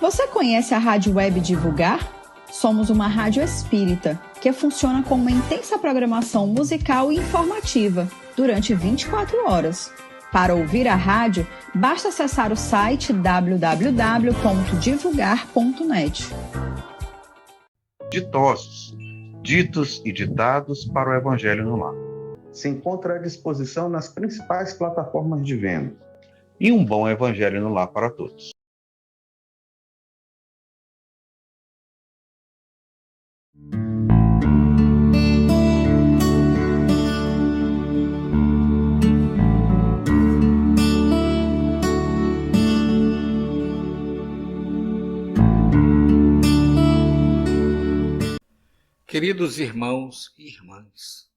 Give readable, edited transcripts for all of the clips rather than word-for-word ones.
Você conhece a Rádio Web Divulgar? Somos uma rádio espírita que funciona com uma intensa programação musical e informativa durante 24 horas. Para ouvir a rádio, basta acessar o site www.divulgar.net. Ditosos, ditos e ditados para o Evangelho no Lar. Se encontra à disposição nas principais plataformas de venda. E um bom Evangelho no Lar para todos. Queridos irmãos e irmãs,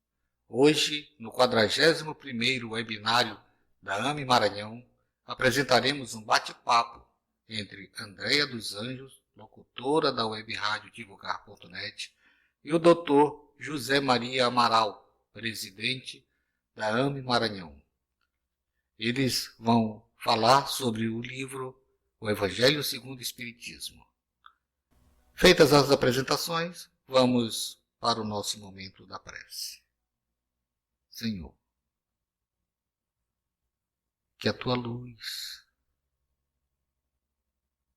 hoje, no 41º webinário da AME Maranhão, apresentaremos um bate-papo entre Andréia dos Anjos, locutora da Web Rádio Divulgar.net, e o Dr. José Maria Amaral, presidente da AME Maranhão. Eles vão falar sobre o livro O Evangelho segundo o Espiritismo. Feitas as apresentações, vamos para o nosso momento da prece. Senhor, que a Tua luz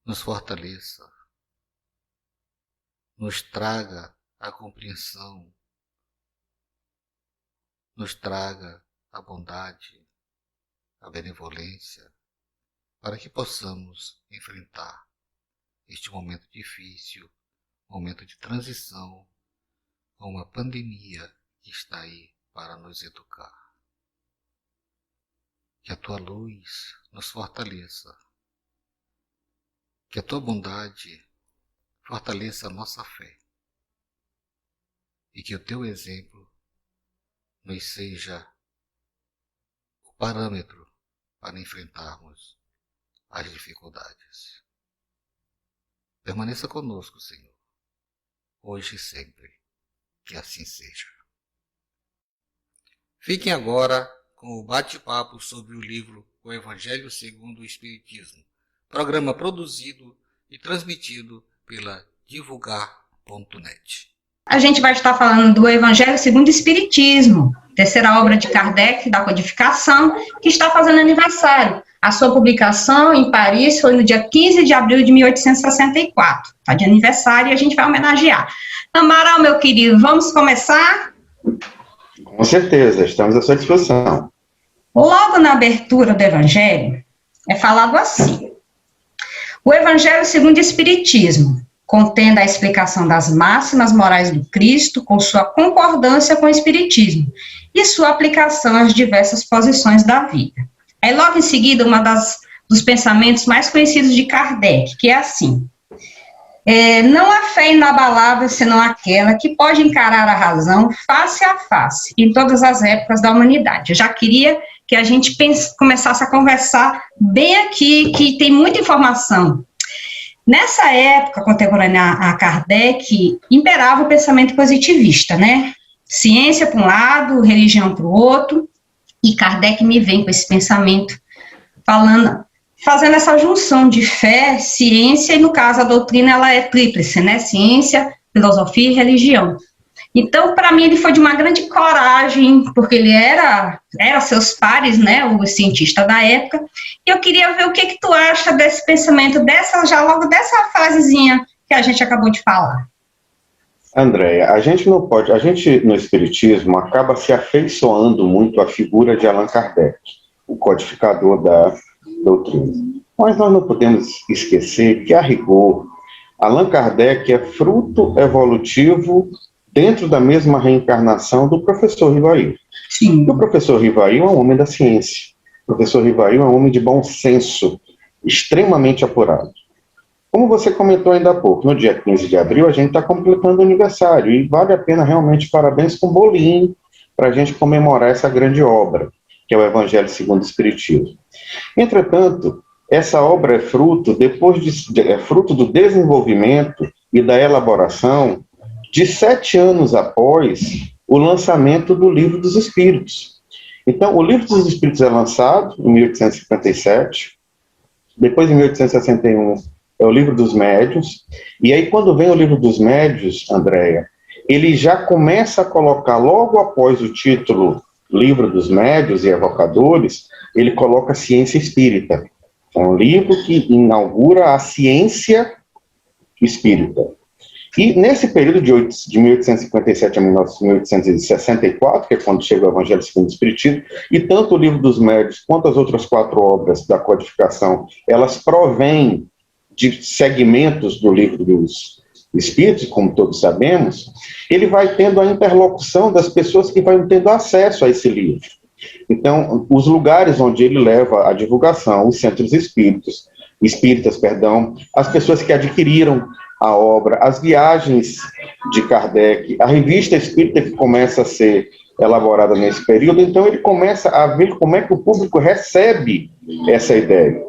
nos fortaleça, nos traga a compreensão, nos traga a bondade, a benevolência, para que possamos enfrentar este momento difícil, momento de transição, com uma pandemia que está aí para nos educar. Que a Tua luz nos fortaleça, que a Tua bondade fortaleça a nossa fé e que o Teu exemplo nos seja o parâmetro para enfrentarmos as dificuldades. Permaneça conosco, Senhor, hoje e sempre, que assim seja. Fiquem agora com o bate-papo sobre o livro O Evangelho segundo o Espiritismo, programa produzido e transmitido pela Divulgar.net. A gente vai estar falando do Evangelho segundo o Espiritismo, terceira obra de Kardec, da codificação, que está fazendo aniversário. A sua publicação em Paris foi no dia 15 de abril de 1864. Está de aniversário e a gente vai homenagear. Amaral, meu querido, vamos começar? Com certeza, estamos à sua disposição. Logo na abertura do Evangelho, é falado assim: o Evangelho segundo o Espiritismo, contendo a explicação das máximas morais do Cristo com sua concordância com o Espiritismo e sua aplicação às diversas posições da vida. Aí, logo em seguida, dos pensamentos mais conhecidos de Kardec, que é assim: não há fé inabalável senão aquela que pode encarar a razão face a face, em todas as épocas da humanidade. Eu já queria que a gente começasse a conversar bem aqui, que tem muita informação. Nessa época contemporânea a Kardec, imperava o pensamento positivista, né? Ciência para um lado, religião para o outro, e Kardec me vem com esse pensamento, fazendo essa junção de fé, ciência, e no caso a doutrina ela é tríplice, né? Ciência, filosofia e religião. Então, para mim, ele foi de uma grande coragem, porque ele era seus pares, né, o cientista da época, e eu queria ver o que tu acha desse pensamento, logo dessa frasezinha que a gente acabou de falar. Andréia, a gente no Espiritismo acaba se afeiçoando muito à figura de Allan Kardec, o codificador da doutrina. Mas nós não podemos esquecer que, a rigor, Allan Kardec é fruto evolutivo dentro da mesma reencarnação do professor Rivail. Sim. O professor Rivail é um homem da ciência. O professor Rivail é um homem de bom senso, extremamente apurado. Como você comentou ainda há pouco, no dia 15 de abril a gente está completando o aniversário, e vale a pena realmente parabéns com bolinho para a gente comemorar essa grande obra, que é o Evangelho segundo o Espiritismo. Entretanto, essa obra é fruto do desenvolvimento e da elaboração de 7 anos após o lançamento do Livro dos Espíritos. Então, o Livro dos Espíritos é lançado em 1857, depois em 1861 é o Livro dos Médiuns. E aí, quando vem o Livro dos Médiuns, Andréia, ele já começa a colocar, logo após o título Livro dos Médiuns e Evocadores, ele coloca Ciência Espírita. É um livro que inaugura a ciência espírita. E nesse período de 1857 a 1864, que é quando chega o Evangelho segundo o Espiritismo, e tanto o Livro dos Médiuns quanto as outras 4 obras da codificação, elas provêm de segmentos do Livro dos Espíritos, como todos sabemos, ele vai tendo a interlocução das pessoas que vão tendo acesso a esse livro. Então, os lugares onde ele leva a divulgação, os centros espíritas, as pessoas que adquiriram a obra, as viagens de Kardec, a revista espírita que começa a ser elaborada nesse período, então ele começa a ver como é que o público recebe essa ideia.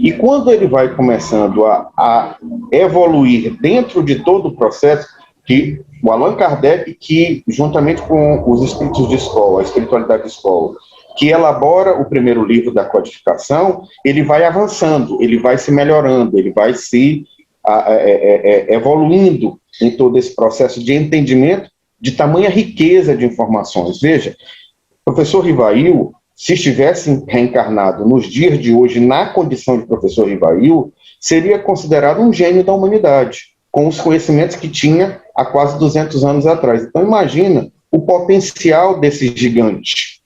E quando ele vai começando a evoluir dentro de todo o processo, que o Allan Kardec, que juntamente com os espíritos de escola, a espiritualidade de escola, que elabora o primeiro livro da codificação, ele vai avançando, ele vai se melhorando, ele vai se evoluindo em todo esse processo de entendimento de tamanha riqueza de informações. Veja, o professor Rivail, se estivesse reencarnado nos dias de hoje na condição de professor Rivail, seria considerado um gênio da humanidade, com os conhecimentos que tinha há quase 200 anos atrás. Então imagina o potencial desse gigante.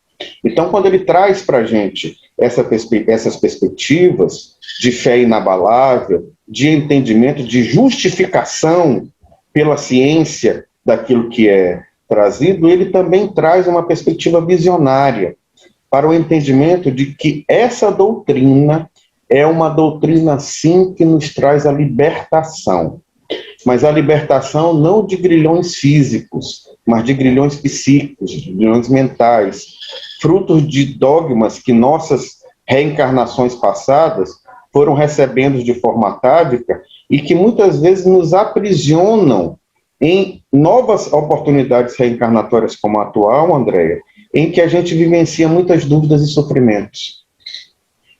Então quando ele traz para a gente essas perspectivas de fé inabalável, de entendimento, de justificação pela ciência daquilo que é trazido, ele também traz uma perspectiva visionária para o entendimento de que essa doutrina é uma doutrina, sim, que nos traz a libertação. Mas a libertação não de grilhões físicos, mas de grilhões psíquicos, de grilhões mentais, frutos de dogmas que nossas reencarnações passadas foram recebendo de forma atávica e que muitas vezes nos aprisionam em novas oportunidades reencarnatórias como a atual, Andréia, em que a gente vivencia muitas dúvidas e sofrimentos.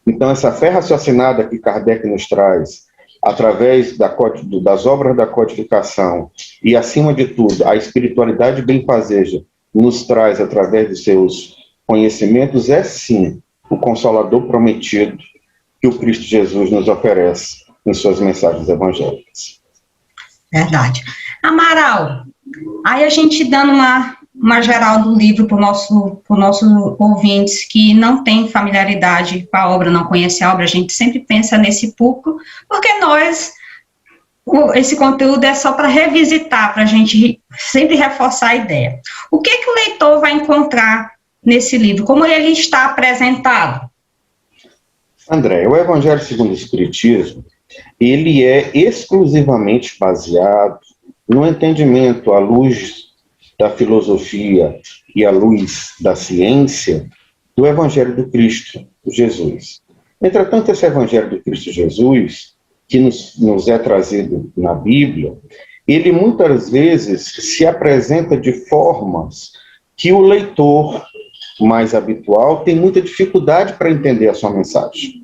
Então, essa fé raciocinada que Kardec nos traz, através das obras da codificação e, acima de tudo, a espiritualidade benfazeja nos traz através de seus conhecimentos, é sim o Consolador prometido que o Cristo Jesus nos oferece em suas mensagens evangélicas. Verdade. Amaral, aí a gente dando uma geral do livro para os nossos ouvintes que não tem familiaridade com a obra, não conhece a obra, a gente sempre pensa nesse público, porque esse conteúdo é só para revisitar, para a gente sempre reforçar a ideia. O que o leitor vai encontrar nesse livro? Como ele está apresentado? André, o Evangelho segundo o Espiritismo, ele é exclusivamente baseado no entendimento à luz da filosofia e à luz da ciência do Evangelho do Cristo Jesus. Entretanto, esse Evangelho do Cristo Jesus, que nos é trazido na Bíblia, ele muitas vezes se apresenta de formas que o leitor mais habitual tem muita dificuldade para entender a sua mensagem.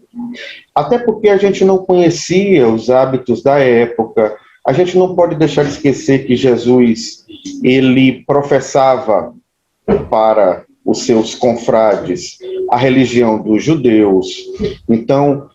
Até porque a gente não conhecia os hábitos da época, a gente não pode deixar de esquecer que Jesus, ele professava para os seus confrades a religião dos judeus. Então,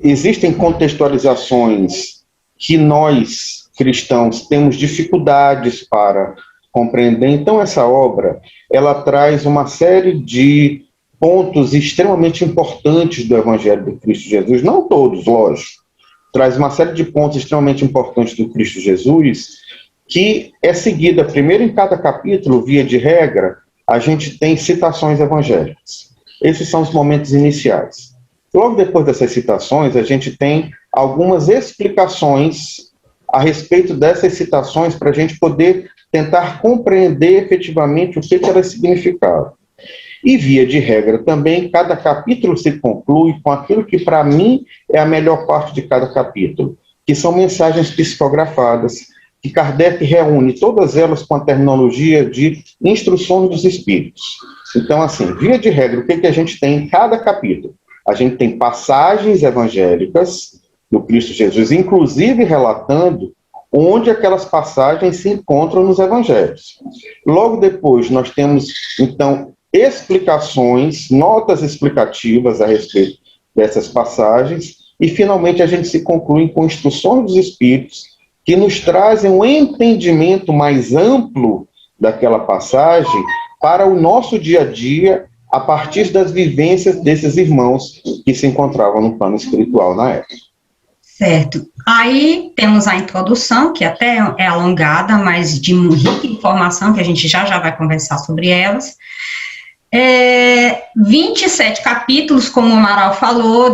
existem contextualizações que nós, cristãos, temos dificuldades para compreender. Então, essa obra, ela traz uma série de pontos extremamente importantes do Evangelho do Cristo Jesus, não todos, lógico, traz uma série de pontos extremamente importantes do Cristo Jesus, que é seguida, primeiro em cada capítulo, via de regra, a gente tem citações evangélicas. Esses são os momentos iniciais. Logo depois dessas citações, a gente tem algumas explicações a respeito dessas citações para a gente poder tentar compreender efetivamente o que elas significavam. E, via de regra, também, cada capítulo se conclui com aquilo que, para mim, é a melhor parte de cada capítulo, que são mensagens psicografadas, que Kardec reúne todas elas com a terminologia de instruções dos espíritos. Então, assim, via de regra, o que a gente tem em cada capítulo? A gente tem passagens evangélicas no Cristo Jesus, inclusive relatando onde aquelas passagens se encontram nos evangelhos. Logo depois, nós temos, então, explicações, notas explicativas a respeito dessas passagens, e finalmente a gente se conclui com instruções dos Espíritos, que nos trazem um entendimento mais amplo daquela passagem para o nosso dia a dia, a partir das vivências desses irmãos que se encontravam no plano espiritual na época. Certo. Aí temos a introdução, que até é alongada, mas de muita informação, que a gente já vai conversar sobre elas. 27 capítulos, como o Amaral falou,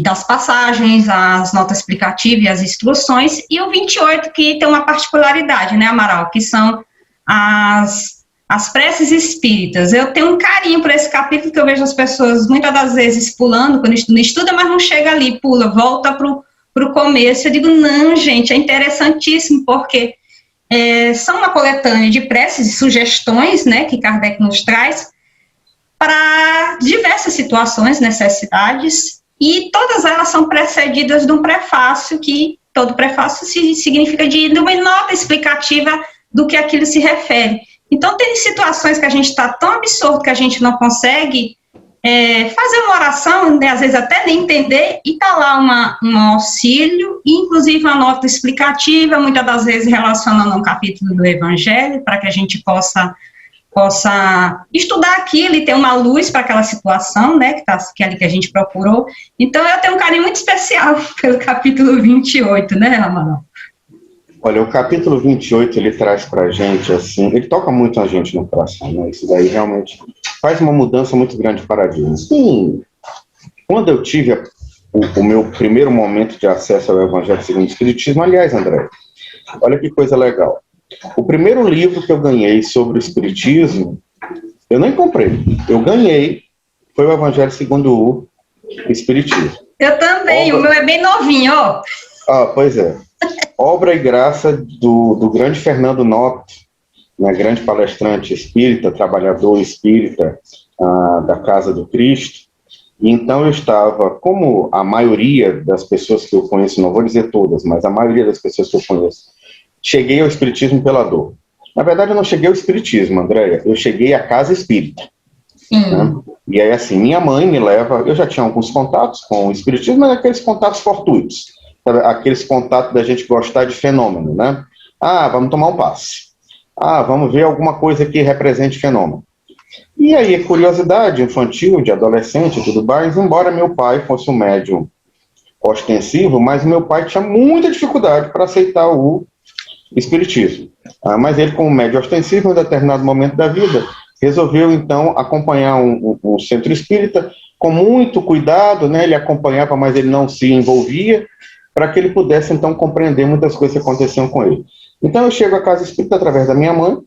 das passagens, as notas explicativas e as instruções, e o 28, que tem uma particularidade, né, Amaral, que são as preces espíritas. Eu tenho um carinho por esse capítulo, que eu vejo as pessoas muitas das vezes pulando, quando estuda, mas não chega ali, pula, volta para o começo. Eu digo, não, gente, é interessantíssimo, porque são uma coletânea de preces e sugestões, né, que Kardec nos traz para diversas situações, necessidades, e todas elas são precedidas de um prefácio, que todo prefácio significa de uma nota explicativa do que aquilo se refere. Então, tem situações que a gente está tão absorto que a gente não consegue fazer uma oração, né, às vezes até nem entender, e está lá um auxílio, inclusive uma nota explicativa, muitas das vezes relacionando a um capítulo do Evangelho, para que a gente possa estudar aquilo e ter uma luz para aquela situação, né, que é ali que a gente procurou. Então, eu tenho um carinho muito especial pelo capítulo 28, né, Amaral? Olha, o capítulo 28, ele traz para a gente, assim, ele toca muito a gente no coração, né? Isso daí realmente faz uma mudança muito grande de paradigma. Sim, quando eu tive o meu primeiro momento de acesso ao Evangelho segundo o Espiritismo, aliás, André, olha que coisa legal. O primeiro livro que eu ganhei sobre o Espiritismo, eu nem comprei, eu ganhei, foi o Evangelho segundo o Espiritismo. Eu também, o meu é bem novinho, ó. Pois é. Obra e graça do grande Fernando Notti, né, grande palestrante espírita, trabalhador espírita da Casa do Cristo. E então eu estava, como a maioria das pessoas que eu conheço, não vou dizer todas, mas a maioria das pessoas que eu conheço, cheguei ao Espiritismo pela dor. Na verdade, eu não cheguei ao Espiritismo, Andréia, eu cheguei à Casa Espírita. Né? E aí, assim, minha mãe me leva, eu já tinha alguns contatos com o Espiritismo, mas aqueles contatos fortuitos, aqueles contatos da gente gostar de fenômeno, né? Vamos tomar um passe. Vamos ver alguma coisa que represente fenômeno. E aí, curiosidade infantil, de adolescente, tudo mais, embora meu pai fosse um médium ostensivo, mas meu pai tinha muita dificuldade para aceitar o Espiritismo. Mas ele, como médium ostensivo, em determinado momento da vida, resolveu, então, acompanhar um centro espírita com muito cuidado, né? Ele acompanhava, mas ele não se envolvia, para que ele pudesse, então, compreender muitas coisas que aconteciam com ele. Então, eu chego à Casa Espírita através da minha mãe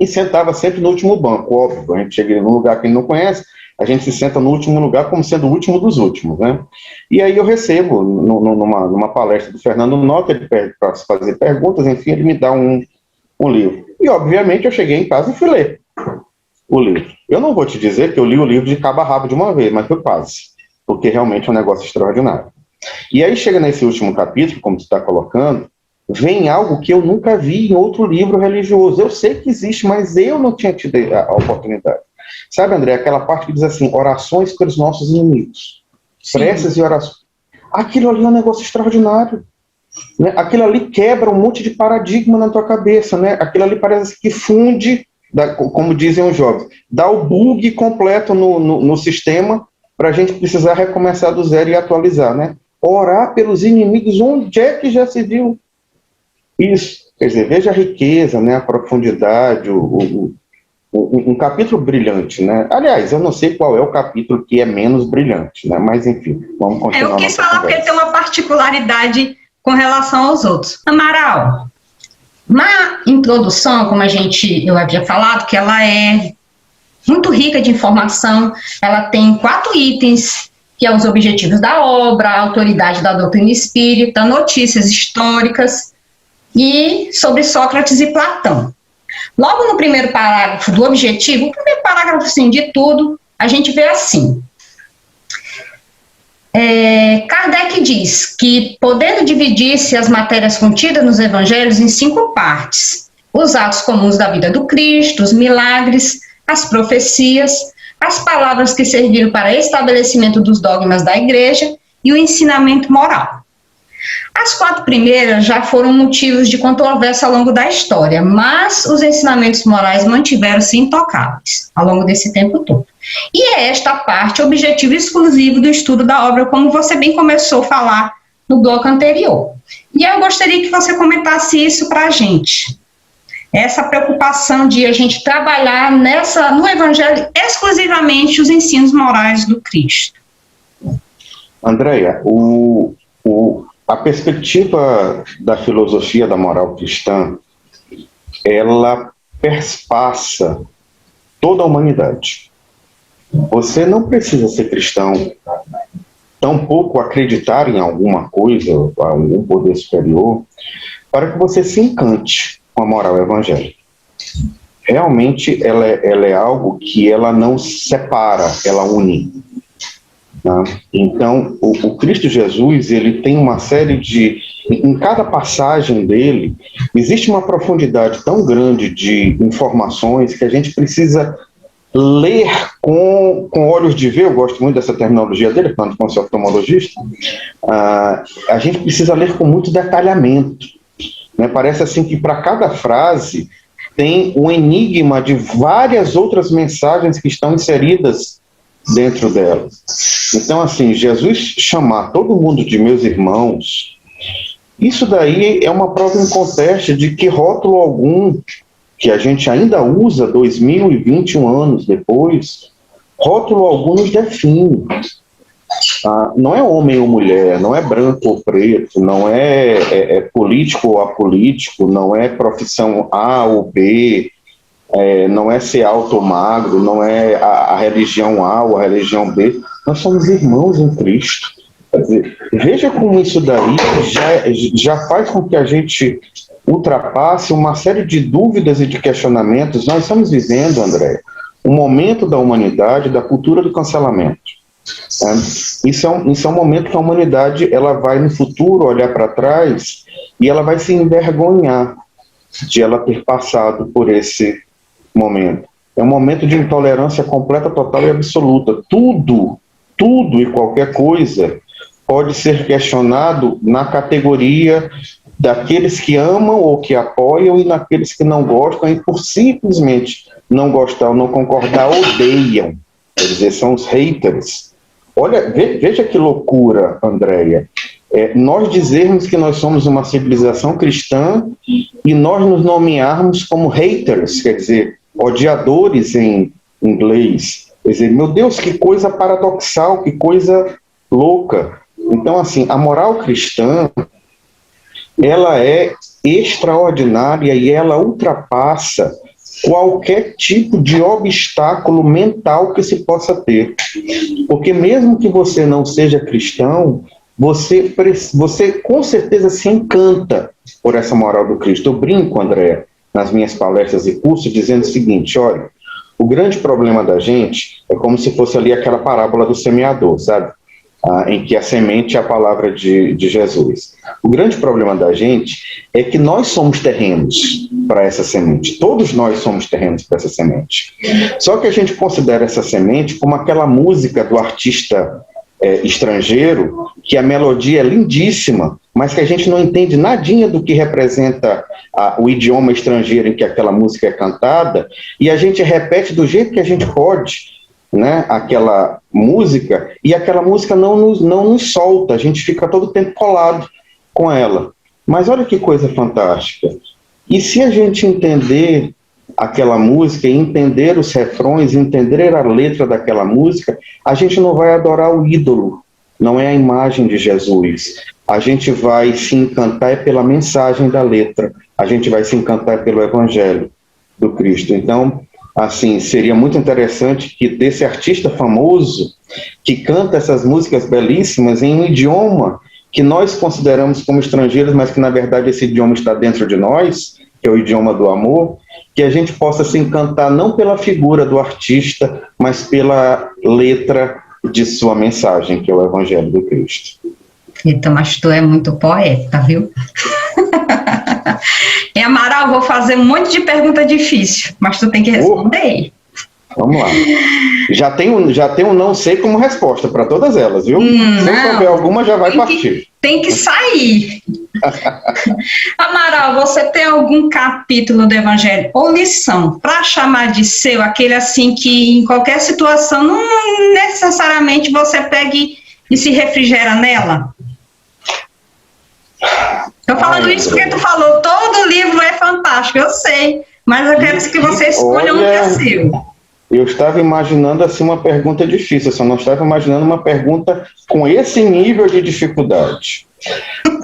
e sentava sempre no último banco, óbvio. A gente chega num lugar que ele não conhece, a gente se senta no último lugar como sendo o último dos últimos, né? E aí eu recebo, numa palestra do Fernando Notti, ele pede para fazer perguntas, enfim, ele me dá um livro. E, obviamente, eu cheguei em casa e fui ler o livro. Eu não vou te dizer que eu li o livro de cabo a rabo de uma vez, mas foi quase, porque realmente é um negócio extraordinário. E aí chega nesse último capítulo, como tu está colocando, vem algo que eu nunca vi em outro livro religioso. Eu sei que existe, mas eu não tinha tido a oportunidade. Sabe, André, aquela parte que diz assim, orações pelos nossos inimigos. Sim. Preces e orações. Aquilo ali é um negócio extraordinário. Né? Aquilo ali quebra um monte de paradigma na tua cabeça. Né? Aquilo ali parece que funde, como dizem os jovens, dá o bug completo no sistema para a gente precisar recomeçar do zero e atualizar, né? Orar pelos inimigos, onde é que já se viu isso? Quer dizer, veja a riqueza, né, a profundidade, um capítulo brilhante, né? Aliás, eu não sei qual é o capítulo que é menos brilhante, né? Mas, enfim, vamos continuar. Eu quis falar porque ele tem uma particularidade com relação aos outros. Amaral, na introdução, como eu havia falado, que ela é muito rica de informação, ela tem 4 itens, que são os objetivos da obra, a autoridade da doutrina espírita, notícias históricas e sobre Sócrates e Platão. Logo no primeiro parágrafo do objetivo, o primeiro parágrafo assim, de tudo, a gente vê assim: Kardec diz que, podendo dividir-se as matérias contidas nos evangelhos em 5 partes, os atos comuns da vida do Cristo, os milagres, as profecias, as palavras que serviram para estabelecimento dos dogmas da igreja e o ensinamento moral. As 4 primeiras já foram motivos de controvérsia ao longo da história, mas os ensinamentos morais mantiveram-se intocáveis ao longo desse tempo todo. E é esta parte o objetivo exclusivo do estudo da obra, como você bem começou a falar no bloco anterior. E eu gostaria que você comentasse isso para a gente. Essa preocupação de a gente trabalhar no Evangelho exclusivamente os ensinos morais do Cristo. Andréia, a perspectiva da filosofia da moral cristã, ela perspassa toda a humanidade. Você não precisa ser cristão, tampouco acreditar em alguma coisa, algum poder superior, para que você se encante com a moral evangélica. Realmente ela é algo que ela não separa, ela une. Tá? Então, o Cristo Jesus, ele tem uma série de... Em cada passagem dele, existe uma profundidade tão grande de informações que a gente precisa ler com olhos de ver. Eu gosto muito dessa terminologia dele, quando eu sou oftalmologista. A gente precisa ler com muito detalhamento. Né? Parece assim que para cada frase tem um enigma de várias outras mensagens que estão inseridas dentro dela. Então, assim, Jesus chamar todo mundo de meus irmãos, isso daí é uma prova inconteste de que rótulo algum, que a gente ainda usa 2021 anos depois, rótulo algum nos define. Não é homem ou mulher, não é branco ou preto, não é político ou apolítico, não é profissão A ou B, não é ser alto ou magro, não é a religião A ou a religião B. Nós somos irmãos em Cristo. Quer dizer, veja como isso daí já faz com que a gente ultrapasse uma série de dúvidas e de questionamentos. Nós estamos vivendo, André, um momento da humanidade, da cultura do cancelamento. Isso é um momento que a humanidade ela vai no futuro olhar para trás e ela vai se envergonhar de ela ter passado por esse momento. É um momento de intolerância completa, total e absoluta. Tudo e qualquer coisa pode ser questionado na categoria daqueles que amam ou que apoiam e naqueles que não gostam e por simplesmente não gostar ou não concordar, odeiam. Quer dizer, são os haters. Olha, veja que loucura, Andréia. Nós dizermos que nós somos uma civilização cristã e nós nos nomearmos como haters, quer dizer, odiadores em inglês. Quer dizer, meu Deus, que coisa paradoxal, que coisa louca. Então, assim, a moral cristã, ela é extraordinária e ela ultrapassa qualquer tipo de obstáculo mental que se possa ter. Porque mesmo que você não seja cristão, você com certeza se encanta por essa moral do Cristo. Eu brinco, André, nas minhas palestras e cursos, dizendo o seguinte: olha, o grande problema da gente é como se fosse ali aquela parábola do semeador, sabe? Em que a semente é a palavra de Jesus. O grande problema da gente é que nós somos terrenos para essa semente. Todos nós somos terrenos para essa semente. Só que a gente considera essa semente como aquela música do artista estrangeiro, que a melodia é lindíssima, mas que a gente não entende nadinha do que representa o idioma estrangeiro em que aquela música é cantada, e a gente repete do jeito que a gente pode, né, aquela música, e aquela música não nos solta, a gente fica todo o tempo colado com ela. Mas olha que coisa fantástica. E se a gente entender aquela música, entender os refrões, entender a letra daquela música, a gente não vai adorar o ídolo, não é a imagem de Jesus. A gente vai se encantar pela mensagem da letra, a gente vai se encantar pelo Evangelho do Cristo. Então, assim, seria muito interessante que desse artista famoso, que canta essas músicas belíssimas em um idioma que nós consideramos como estrangeiros, mas que na verdade esse idioma está dentro de nós, que é o idioma do amor, que a gente possa se encantar não pela figura do artista, mas pela letra de sua mensagem, que é o Evangelho do Cristo. Então, mas tu é muito poeta, viu? E Amaral, vou fazer um monte de pergunta difícil, mas tu tem que responder. Vamos lá. Já tem um não sei como resposta para todas elas, viu? Se eu souber alguma, já vai partir. Tem que sair. Amaral, você tem algum capítulo do Evangelho ou lição para chamar de seu, aquele assim que em qualquer situação não necessariamente você pegue e se refrigera nela? Estou falando isso porque tu falou, todo livro é fantástico, eu sei, mas eu quero que você escolha um que é seu. Eu estava imaginando assim uma pergunta difícil, eu só não estava imaginando uma pergunta com esse nível de dificuldade.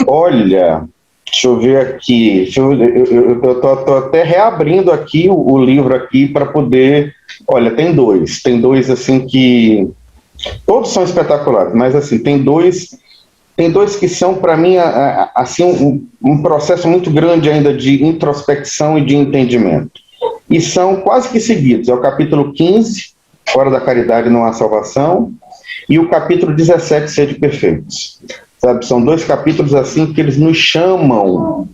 Olha, deixa eu ver aqui, eu estou até reabrindo aqui o livro aqui para poder... Olha, tem dois assim que... Todos são espetaculares, mas assim, tem dois que são para mim assim, um processo muito grande ainda de introspecção e de entendimento. E são quase que seguidos. É o capítulo 15, Fora da Caridade Não Há Salvação, e o capítulo 17, Sede Perfeitos. Sabe, são dois capítulos assim que eles nos chamam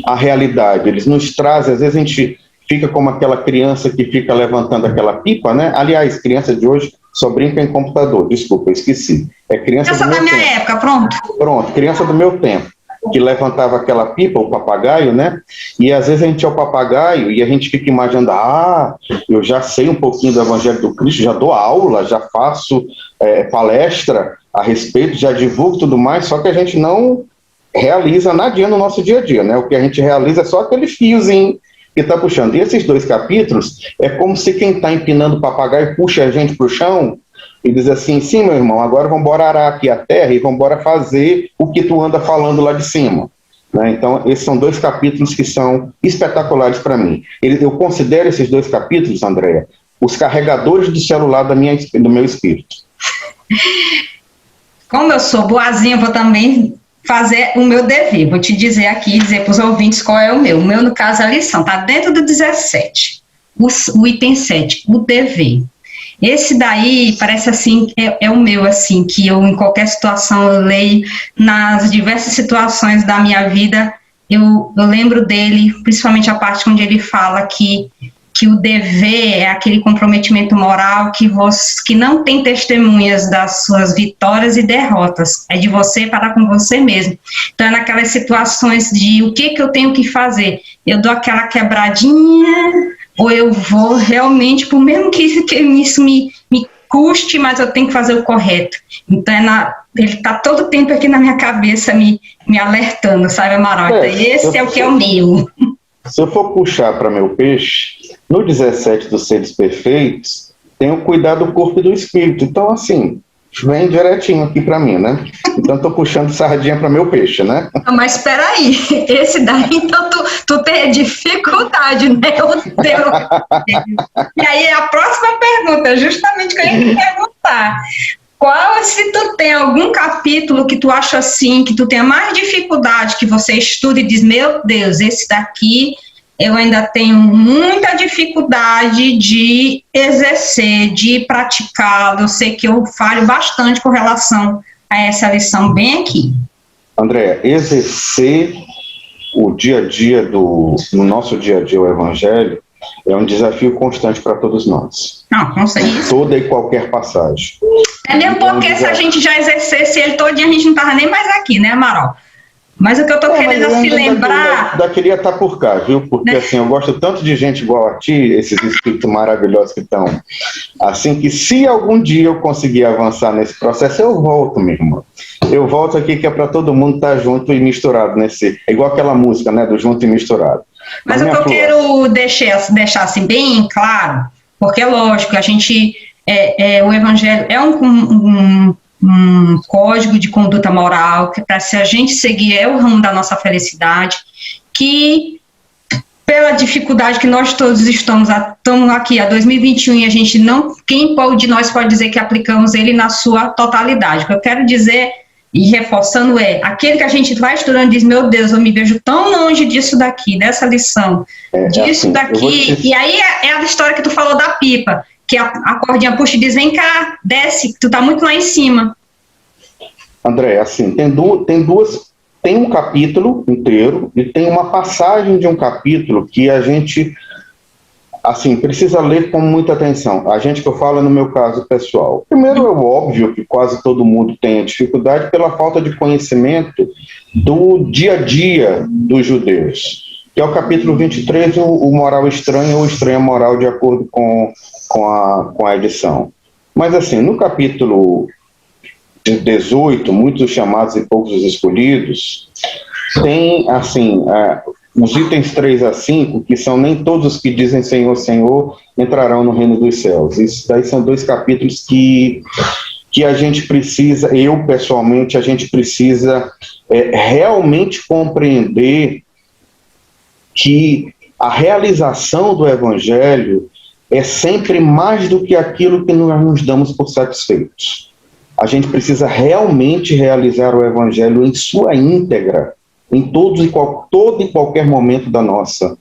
à realidade, eles nos trazem, às vezes a gente fica como aquela criança que fica levantando aquela pipa, né? Aliás, criança de hoje só brinca em computador, desculpa, eu esqueci. É criança do meu tempo. Essa da minha época, pronto. Pronto, criança do meu tempo, que levantava aquela pipa, o papagaio, né? E às vezes a gente é o papagaio e a gente fica imaginando, eu já sei um pouquinho do Evangelho do Cristo, já dou aula, já faço palestra a respeito, já divulgo tudo mais, só que a gente não realiza nadinha no nosso dia a dia, né? O que a gente realiza é só aquele fiozinho que está puxando. E esses dois capítulos é como se quem está empinando o papagaio puxa a gente para o chão e diz assim, sim, meu irmão, agora vamos embora arar aqui a terra e vamos embora fazer o que tu anda falando lá de cima. Né? Então, esses são dois capítulos que são espetaculares para mim. Eu considero esses dois capítulos, Andréa, os carregadores do celular do meu espírito. Como eu sou boazinha, vou também fazer o meu dever. Vou te dizer aqui, dizer para os ouvintes qual é o meu. O meu, no caso, a lição está dentro do 17. O item 7, o dever. Esse daí parece assim, é o meu, assim, que eu em qualquer situação eu leio, nas diversas situações da minha vida, eu lembro dele, principalmente a parte onde ele fala que o dever é aquele comprometimento moral que não tem testemunhas das suas vitórias e derrotas, é de você para com você mesmo. Então é naquelas situações de o que eu tenho que fazer, eu dou aquela quebradinha, ou eu vou realmente, por mesmo que isso me custe, mas eu tenho que fazer o correto. Então, ele está todo o tempo aqui na minha cabeça me alertando, sabe, Amaral? Então, esse é o que é o meu. Se eu for puxar para meu peixe, no 17 dos Seres Perfeitos, tem o cuidar do corpo e do espírito. Então, assim, vem direitinho aqui para mim, né? Então, estou puxando sardinha para meu peixe, né? Mas espera aí, esse daí, então, tu tem dificuldade, né? E aí, a próxima pergunta, justamente que eu ia te perguntar. Se tu tem algum capítulo que tu acha assim, que tu tenha mais dificuldade, que você estuda e diz, meu Deus, esse daqui eu ainda tenho muita dificuldade de exercer, de praticá-lo. Eu sei que eu falho bastante com relação a essa lição bem aqui. Andréa, exercer o dia a dia no nosso dia a dia o Evangelho é um desafio constante para todos nós. Não sei isso. Toda e qualquer passagem. É mesmo porque se a gente já exercesse ele todo dia, a gente não estava nem mais aqui, né, Amaral? Mas o que eu estou querendo assim lembrar... Queria estar por cá, viu? Porque assim, eu gosto tanto de gente igual a ti, esses espíritos maravilhosos que estão. Assim que se algum dia eu conseguir avançar nesse processo, eu volto, meu irmão. Eu volto aqui que é para todo mundo estar junto e misturado nesse... É igual aquela música, né? Do junto e misturado. Mas o que eu quero deixar assim bem claro, porque é lógico, a gente... o Evangelho é um código de conduta moral, que para se a gente seguir é o rumo da nossa felicidade, que pela dificuldade que nós todos estamos aqui há 2021 e a gente não, quem de nós pode dizer que aplicamos ele na sua totalidade? O que eu quero dizer e reforçando aquele que a gente vai estudando diz, meu Deus, eu me vejo tão longe disso daqui, dessa lição, disso daqui, e aí é a história que tu falou da pipa. que a cordinha puxa e diz, vem cá, desce, tu tá muito lá em cima. André, assim, tem um capítulo inteiro e tem uma passagem de um capítulo que a gente, assim, precisa ler com muita atenção. A gente, que eu falo no meu caso pessoal. Primeiro, é óbvio que quase todo mundo tem dificuldade pela falta de conhecimento do dia a dia dos judeus, que é o capítulo 23, o moral estranho ou estranha moral, de acordo com a edição. Mas, assim, no capítulo 18, muitos chamados e poucos os escolhidos, tem, assim, os itens 3 a 5, que são nem todos os que dizem Senhor, Senhor, entrarão no reino dos céus. Isso daí são 2 capítulos que a gente precisa, eu pessoalmente, a gente precisa realmente compreender que a realização do Evangelho é sempre mais do que aquilo que nós nos damos por satisfeitos. A gente precisa realmente realizar o Evangelho em sua íntegra, em todo e qualquer momento da nossa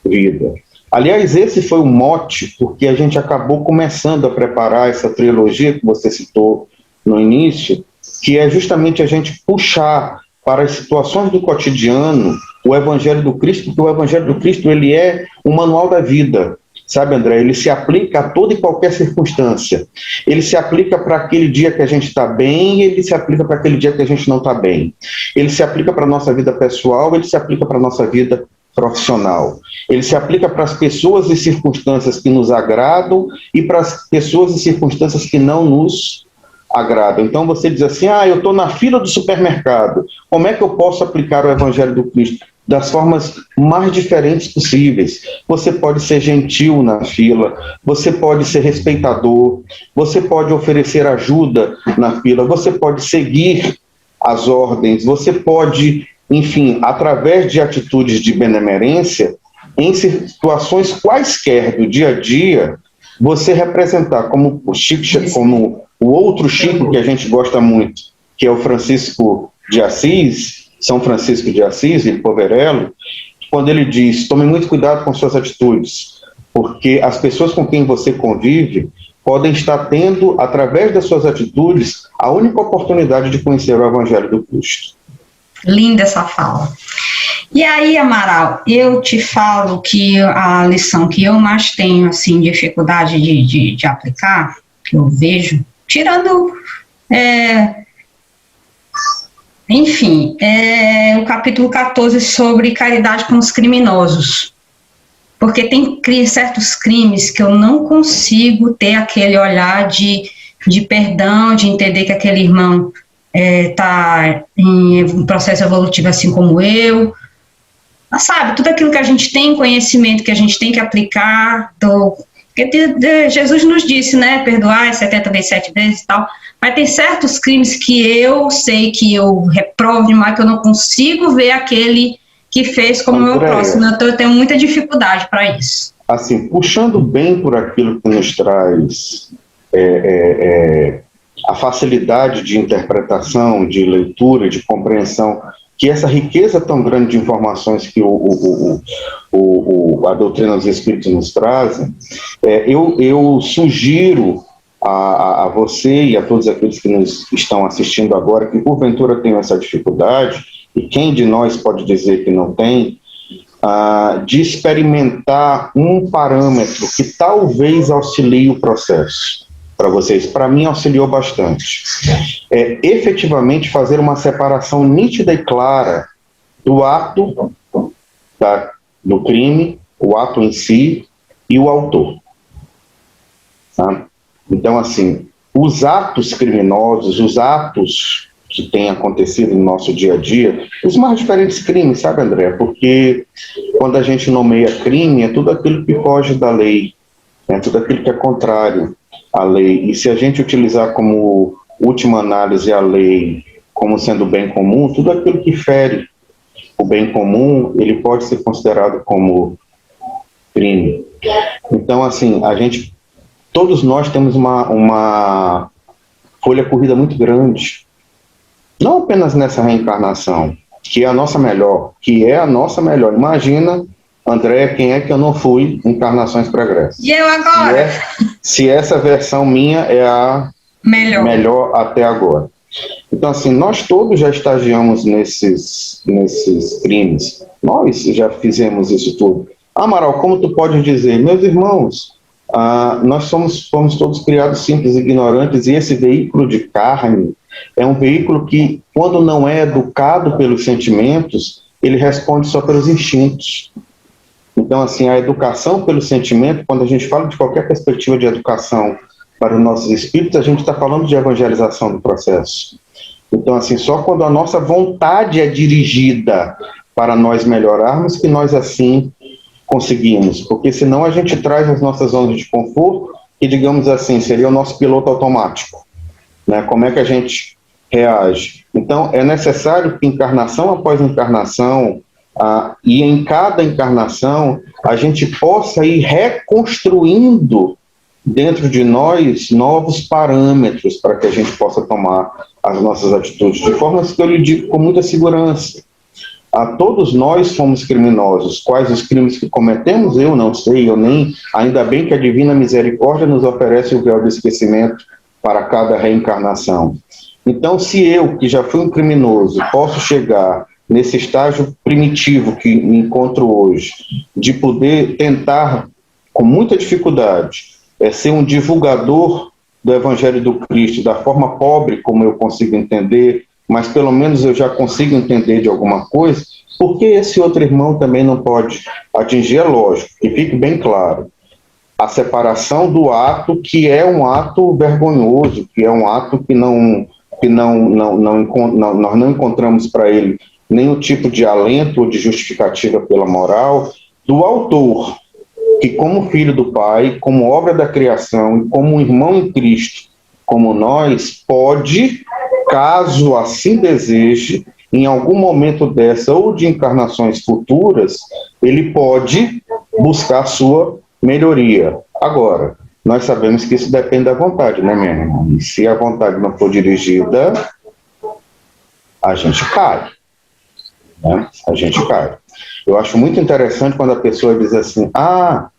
vida. Aliás, esse foi o mote, porque a gente acabou começando a preparar essa trilogia que você citou no início, que é justamente a gente puxar para as situações do cotidiano o Evangelho do Cristo, porque o Evangelho do Cristo, ele é um manual da vida. Sabe, André, ele se aplica a toda e qualquer circunstância. Ele se aplica para aquele dia que a gente está bem e ele se aplica para aquele dia que a gente não está bem. Ele se aplica para a nossa vida pessoal, ele se aplica para a nossa vida profissional. Ele se aplica para as pessoas e circunstâncias que nos agradam e para as pessoas e circunstâncias que não nos agradam. Então você diz assim, eu estou na fila do supermercado, como é que eu posso aplicar o Evangelho do Cristo? Das formas mais diferentes possíveis. Você pode ser gentil na fila, você pode ser respeitador, você pode oferecer ajuda na fila, você pode seguir as ordens, você pode, enfim, através de atitudes de benemerência, em situações quaisquer do dia a dia, você representar como o Chico, como o outro Chico que a gente gosta muito, que é o Francisco de Assis, São Francisco de Assis, de Poverello, quando ele diz, tome muito cuidado com suas atitudes, porque as pessoas com quem você convive podem estar tendo, através das suas atitudes, a única oportunidade de conhecer o Evangelho do Cristo. Linda essa fala. E aí, Amaral, eu te falo que a lição que eu mais tenho, assim, dificuldade de aplicar, que eu vejo, tirando... Enfim, o capítulo 14 sobre caridade com os criminosos. Porque tem certos crimes que eu não consigo ter aquele olhar de perdão, de entender que aquele irmão está em um processo evolutivo assim como eu. Mas, sabe, tudo aquilo que a gente tem conhecimento, que a gente tem que aplicar. Porque Jesus nos disse, né, perdoar 70 vezes 7 vezes e tal. Mas tem certos crimes que eu sei que eu reprovo demais, que eu não consigo ver aquele que fez como o meu próximo. Então eu tenho muita dificuldade para isso. Assim, puxando bem por aquilo que nos traz a facilidade de interpretação, de leitura, de compreensão, que essa riqueza tão grande de informações que a doutrina dos Espíritos nos trazem, eu sugiro a você e a todos aqueles que nos estão assistindo agora, que porventura tenham essa dificuldade, e quem de nós pode dizer que não tem, de experimentar um parâmetro que talvez auxilie o processo para vocês. Para mim, auxiliou bastante. Efetivamente fazer uma separação nítida e clara do ato do crime, o ato em si e o autor. Tá? Então, assim, os atos criminosos, os atos que têm acontecido no nosso dia a dia, os mais diferentes crimes, sabe, André? Porque quando a gente nomeia crime, é tudo aquilo que foge da lei, é tudo aquilo que é contrário à lei. E se a gente utilizar como última análise a lei como sendo bem comum, tudo aquilo que fere o bem comum, ele pode ser considerado como crime. Então, assim, todos nós temos uma folha corrida muito grande, não apenas nessa reencarnação, que é a nossa melhor. Imagina, André, quem é que eu não fui em encarnações pregressas? E eu agora? se essa versão minha é a melhor até agora. Então, assim, nós todos já estagiamos nesses crimes. Nós já fizemos isso tudo. Amaral, como tu pode dizer? Meus irmãos, nós fomos todos criados simples e ignorantes, e esse veículo de carne é um veículo que, quando não é educado pelos sentimentos, ele responde só pelos instintos. Então, assim, a educação pelo sentimento, quando a gente fala de qualquer perspectiva de educação para os nossos espíritos, a gente está falando de evangelização do processo. Então, assim, só quando a nossa vontade é dirigida para nós melhorarmos que nós, assim, conseguimos. Porque senão a gente traz as nossas zonas de conforto, que, digamos assim, seria o nosso piloto automático. Né? Como é que a gente reage? Então, é necessário que encarnação após encarnação, e em cada encarnação, a gente possa ir reconstruindo dentro de nós novos parâmetros para que a gente possa tomar as nossas atitudes, de forma que eu lhe digo com muita segurança. Todos nós fomos criminosos. Quais os crimes que cometemos? Eu não sei, ainda bem que a Divina Misericórdia nos oferece o véu do esquecimento para cada reencarnação. Então, se eu, que já fui um criminoso, posso chegar nesse estágio primitivo que me encontro hoje, de poder tentar, com muita dificuldade, ser um divulgador do Evangelho do Cristo, da forma pobre como eu consigo entender, mas pelo menos eu já consigo entender de alguma coisa, porque esse outro irmão também não pode atingir? É lógico, que fique bem claro, a separação do ato, que é um ato vergonhoso, que é um ato que nós não encontramos para ele nenhum tipo de alento ou de justificativa pela moral, do autor, que como filho do Pai, como obra da criação e como um irmão em Cristo, como nós, pode, caso assim deseje, em algum momento dessa ou de encarnações futuras, ele pode buscar sua melhoria. Agora, nós sabemos que isso depende da vontade, né, minha irmã? E se a vontade não for dirigida, a gente cai. Né? A gente cai. Eu acho muito interessante quando a pessoa diz assim, para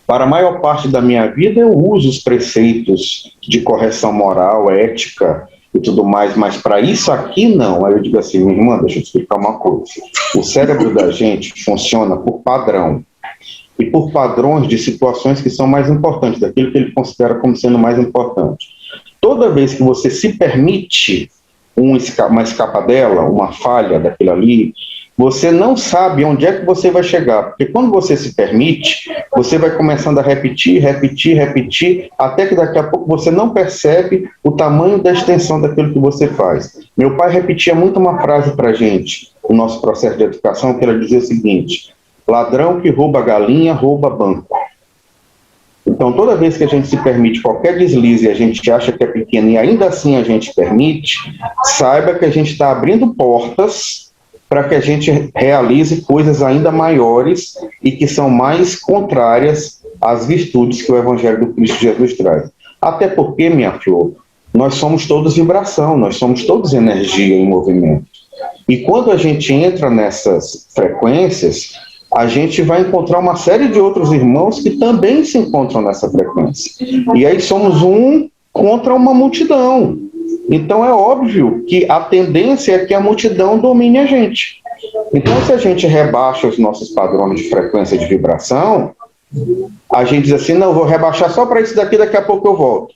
a maior parte da minha vida eu uso os preceitos de correção moral, ética e tudo mais, mas para isso aqui não. Aí eu digo assim, minha irmã, deixa eu te explicar uma coisa. O cérebro da gente funciona por padrão e por padrões de situações que são mais importantes, daquilo que ele considera como sendo mais importante. Toda vez que você se permite uma escapadela, uma falha daquilo ali, você não sabe onde é que você vai chegar, porque quando você se permite, você vai começando a repetir, até que daqui a pouco você não percebe o tamanho da extensão daquilo que você faz. Meu pai repetia muito uma frase para a gente, no nosso processo de educação, que ela dizia o seguinte, ladrão que rouba galinha, rouba banco. Então, toda vez que a gente se permite qualquer deslize e a gente acha que é pequeno e ainda assim a gente permite, saiba que a gente está abrindo portas para que a gente realize coisas ainda maiores e que são mais contrárias às virtudes que o Evangelho do Cristo Jesus traz. Até porque, minha flor, nós somos todos vibração, nós somos todos energia em movimento. E quando a gente entra nessas frequências, a gente vai encontrar uma série de outros irmãos que também se encontram nessa frequência. E aí somos um contra uma multidão. Então é óbvio que a tendência é que a multidão domine a gente. Então, se a gente rebaixa os nossos padrões de frequência de vibração, a gente diz assim, não, vou rebaixar só para isso daqui a pouco eu volto.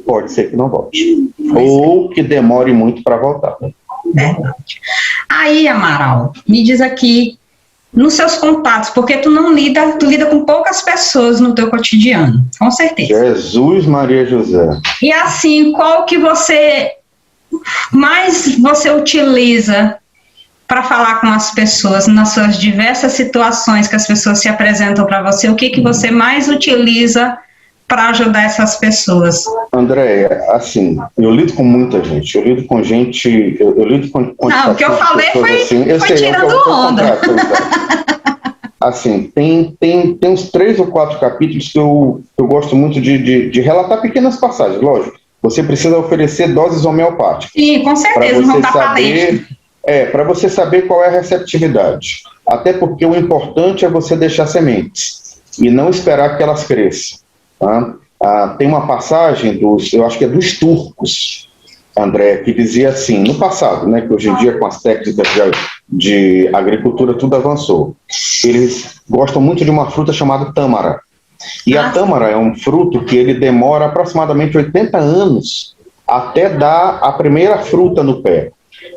Pode ser que não volte. Ou que demore muito para voltar. Verdade. Aí, Amaral, me diz aqui, nos seus contatos, porque tu lida com poucas pessoas no teu cotidiano, com certeza. Jesus, Maria, José. E assim, qual que você utiliza para falar com as pessoas nas suas diversas situações que as pessoas se apresentam para você? O que você mais utiliza para ajudar essas pessoas? Andréia, assim, eu lido com muita gente, eu lido com gente, eu lido com não, o que eu falei foi, assim, foi tirando onda. Assim, tem uns 3 ou 4 capítulos que eu gosto muito de relatar pequenas passagens, lógico. Você precisa oferecer doses homeopáticas. Sim, com certeza, não está falando. Para você saber qual é a receptividade. Até porque o importante é você deixar sementes e não esperar que elas cresçam. Tá? Tem uma passagem eu acho que é dos turcos, André, que dizia assim, no passado, né, que hoje em dia com as técnicas de agricultura tudo avançou, eles gostam muito de uma fruta chamada tâmara. E a tâmara é um fruto que ele demora aproximadamente 80 anos até dar a primeira fruta no pé.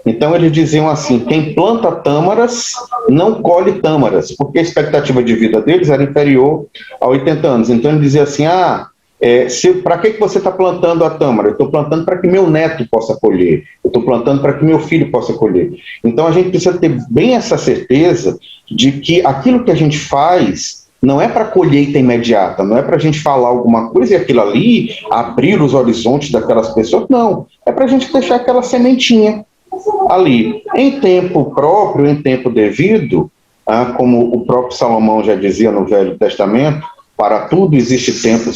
Então eles diziam assim, quem planta tâmaras não colhe tâmaras, porque a expectativa de vida deles era inferior a 80 anos. Então ele dizia assim, para que você está plantando a tâmara? Eu estou plantando para que meu neto possa colher, eu estou plantando para que meu filho possa colher. Então a gente precisa ter bem essa certeza de que aquilo que a gente faz não é para colheita imediata, não é para a gente falar alguma coisa e aquilo ali abrir os horizontes daquelas pessoas, não. É para a gente deixar aquela sementinha ali, em tempo próprio, em tempo devido, como o próprio Salomão já dizia no Velho Testamento, para tudo existe tempo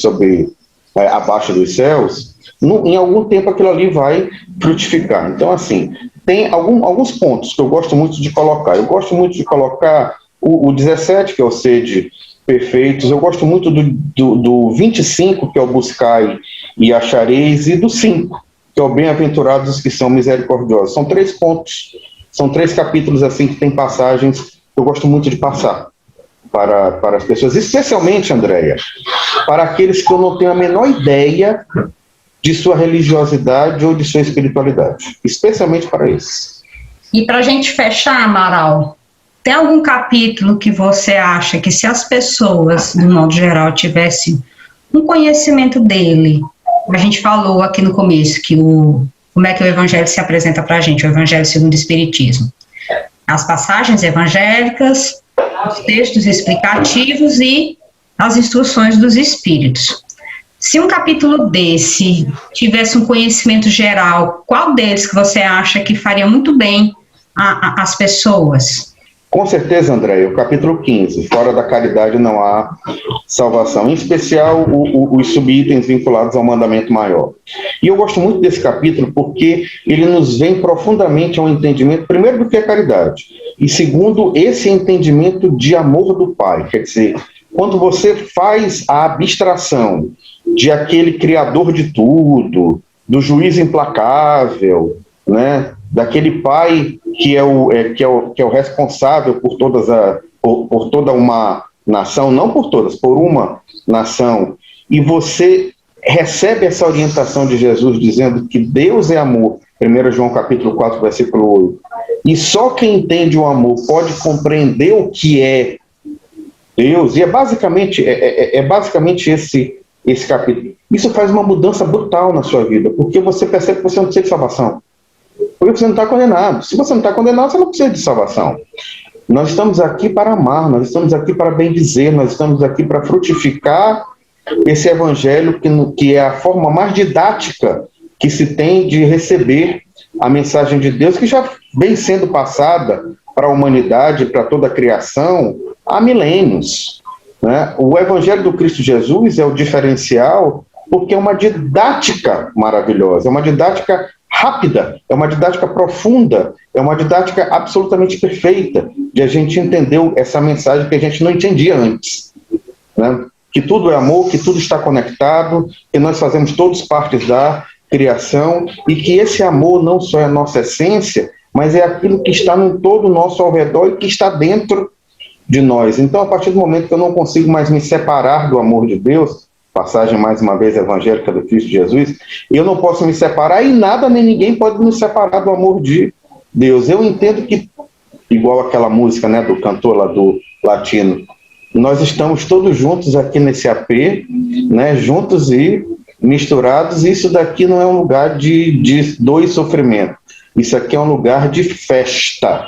abaixo dos céus, em algum tempo aquilo ali vai frutificar. Então, assim, tem alguns pontos que eu gosto muito de colocar. Eu gosto muito de colocar o 17, que é o sede perfeitos. Eu gosto muito do 25, que é o buscai e achareis, e do 5, que é o bem-aventurados os que são misericordiosos. São 3 pontos, são 3 capítulos assim que tem passagens que eu gosto muito de passar para as pessoas, especialmente, Andréia, para aqueles que eu não tenho a menor ideia de sua religiosidade ou de sua espiritualidade, especialmente para esses. E para a gente fechar, Amaral, tem algum capítulo que você acha que se as pessoas, de modo geral, tivessem um conhecimento dele, a gente falou aqui no começo como é que o Evangelho se apresenta para a gente, o Evangelho segundo o Espiritismo. As passagens evangélicas, os textos explicativos e as instruções dos Espíritos. Se um capítulo desse tivesse um conhecimento geral, qual deles que você acha que faria muito bem às pessoas? Com certeza, André, o capítulo 15, fora da caridade não há salvação, em especial os subitens vinculados ao mandamento maior. E eu gosto muito desse capítulo porque ele nos vem profundamente ao entendimento, primeiro, do que é caridade, e segundo, esse entendimento de amor do Pai. Quer dizer, quando você faz a abstração de aquele criador de tudo, do juiz implacável, né, daquele pai que é o responsável por toda uma nação, não por todas, por uma nação, e você recebe essa orientação de Jesus dizendo que Deus é amor, 1 João capítulo 4, versículo 8, e só quem entende o amor pode compreender o que é Deus, e é basicamente esse capítulo. Isso faz uma mudança brutal na sua vida, porque você percebe que você não precisa de salvação. Porque você não está condenado. Se você não está condenado, você não precisa de salvação. Nós estamos aqui para amar, nós estamos aqui para bendizer, nós estamos aqui para frutificar esse evangelho que é a forma mais didática que se tem de receber a mensagem de Deus, que já vem sendo passada para a humanidade, para toda a criação, há milênios, né? O evangelho do Cristo Jesus é o diferencial porque é uma didática maravilhosa, é uma didática rápida, é uma didática profunda, é uma didática absolutamente perfeita de a gente entender essa mensagem que a gente não entendia antes, né? Que tudo é amor, que tudo está conectado, que nós fazemos todos partes da criação e que esse amor não só é a nossa essência, mas é aquilo que está no todo nosso ao redor e que está dentro de nós. Então, a partir do momento que eu não consigo mais me separar do amor de Deus, passagem mais uma vez evangélica do Cristo Jesus, eu não posso me separar e nada nem ninguém pode me separar do amor de Deus. Eu entendo que, igual aquela música, né, do cantor lá do latino, nós estamos todos juntos aqui nesse AP, né, juntos e misturados, e isso daqui não é um lugar de dor e sofrimento. Isso aqui é um lugar de festa,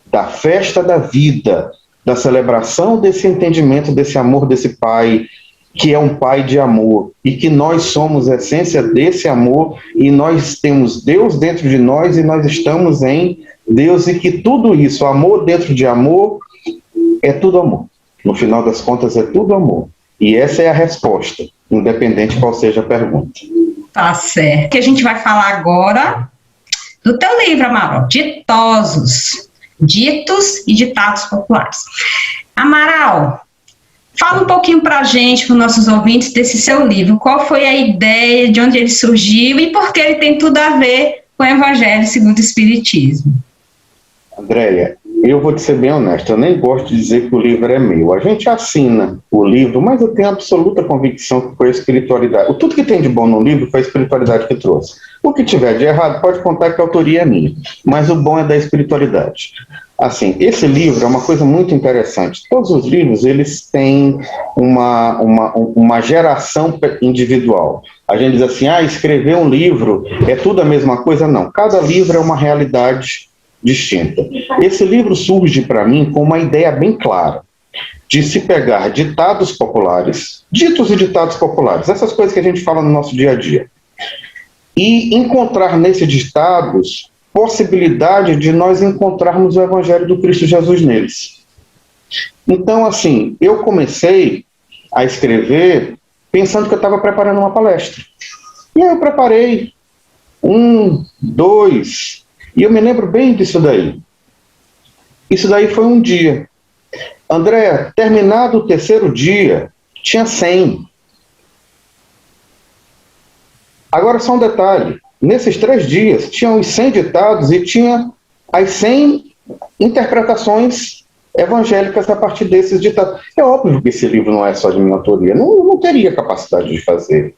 da festa da vida, da celebração desse entendimento, desse amor desse Pai, que é um Pai de amor, e que nós somos a essência desse amor, e nós temos Deus dentro de nós, e nós estamos em Deus, e que tudo isso, amor dentro de amor, é tudo amor. No final das contas, é tudo amor. E essa é a resposta, independente qual seja a pergunta. Tá certo. Que a gente vai falar agora do teu livro, Amaral, Ditosos, Ditos e Ditados Populares. Amaral, Fala um pouquinho para a gente, para os nossos ouvintes, desse seu livro. Qual foi a ideia, de onde ele surgiu e por que ele tem tudo a ver com o Evangelho segundo o Espiritismo? Andréia, eu vou te ser bem honesto, eu nem gosto de dizer que o livro é meu. A gente assina o livro, mas eu tenho absoluta convicção que foi a espiritualidade. Tudo que tem de bom no livro foi a espiritualidade que trouxe. O que tiver de errado, pode contar que a autoria é minha, mas o bom é da espiritualidade. Assim, esse livro é uma coisa muito interessante. Todos os livros, eles têm uma geração individual. A gente diz assim, escrever um livro é tudo a mesma coisa? Não. Cada livro é uma realidade distinta. Esse livro surge para mim com uma ideia bem clara de se pegar ditados populares, ditos e ditados populares, essas coisas que a gente fala no nosso dia a dia, e encontrar nesses ditados possibilidade de nós encontrarmos o Evangelho do Cristo Jesus neles. Então, assim, eu comecei a escrever pensando que eu estava preparando uma palestra. E aí eu preparei 1, 2, e eu me lembro bem disso daí. Isso daí foi um dia. André, terminado o terceiro dia, tinha 100. Agora só um detalhe. Nesses 3 dias, tinham os 100 ditados e tinha as 100 interpretações evangélicas a partir desses ditados. É óbvio que esse livro não é só de minha autoria. Não teria capacidade de fazer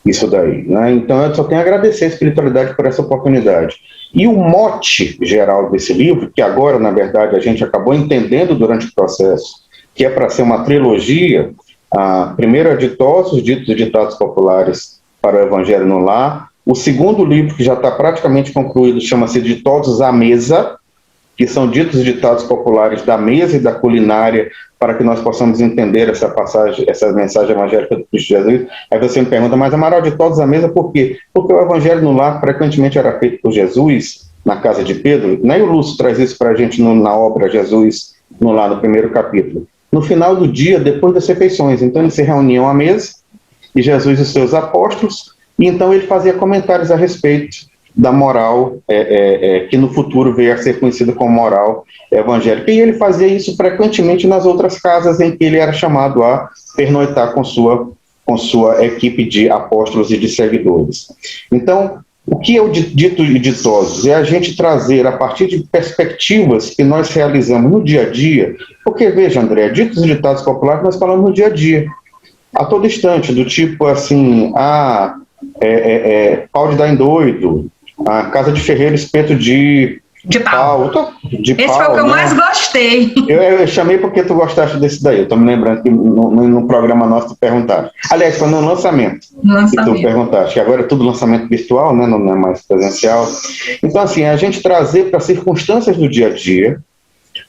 isso daí, né? Então eu só tenho a agradecer a espiritualidade por essa oportunidade. E o mote geral desse livro, que agora, na verdade, a gente acabou entendendo durante o processo, que é para ser uma trilogia, primeiro é Ditosos, Ditos e Ditados Populares para o Evangelho no Lar. O segundo livro, que já está praticamente concluído, chama-se Ditosos à Mesa, que são ditos e ditados populares da mesa e da culinária, para que nós possamos entender essa passagem, essa mensagem evangélica do Cristo Jesus. Aí você me pergunta, mas Amaral, Ditosos à Mesa por quê? Porque o Evangelho no Lar frequentemente era feito por Jesus, na casa de Pedro, né? E o Lúcio traz isso para a gente na obra Jesus no Lar, no primeiro capítulo. No final do dia, depois das refeições, então eles se reuniam à mesa, e Jesus e os seus apóstolos, e então ele fazia comentários a respeito da moral que no futuro veio a ser conhecida como moral evangélica. E ele fazia isso frequentemente nas outras casas em que ele era chamado a pernoitar com sua equipe de apóstolos e de seguidores. Então, o que é o dito e ditosos? É a gente trazer, a partir de perspectivas que nós realizamos no dia a dia, porque, veja, André, ditos e ditados populares nós falamos no dia a dia, a todo instante, do tipo assim, pau de dar em doido, a casa de ferreiro, espeto de pau. Esse foi o que eu mais gostei. Eu chamei porque tu gostaste desse daí. Eu estou me lembrando que no programa nosso tu perguntaste. Aliás, foi no lançamento. Que tu perguntaste. Que agora é tudo lançamento virtual, né? Não é mais presencial. Então, assim, a gente trazer para circunstâncias do dia a dia,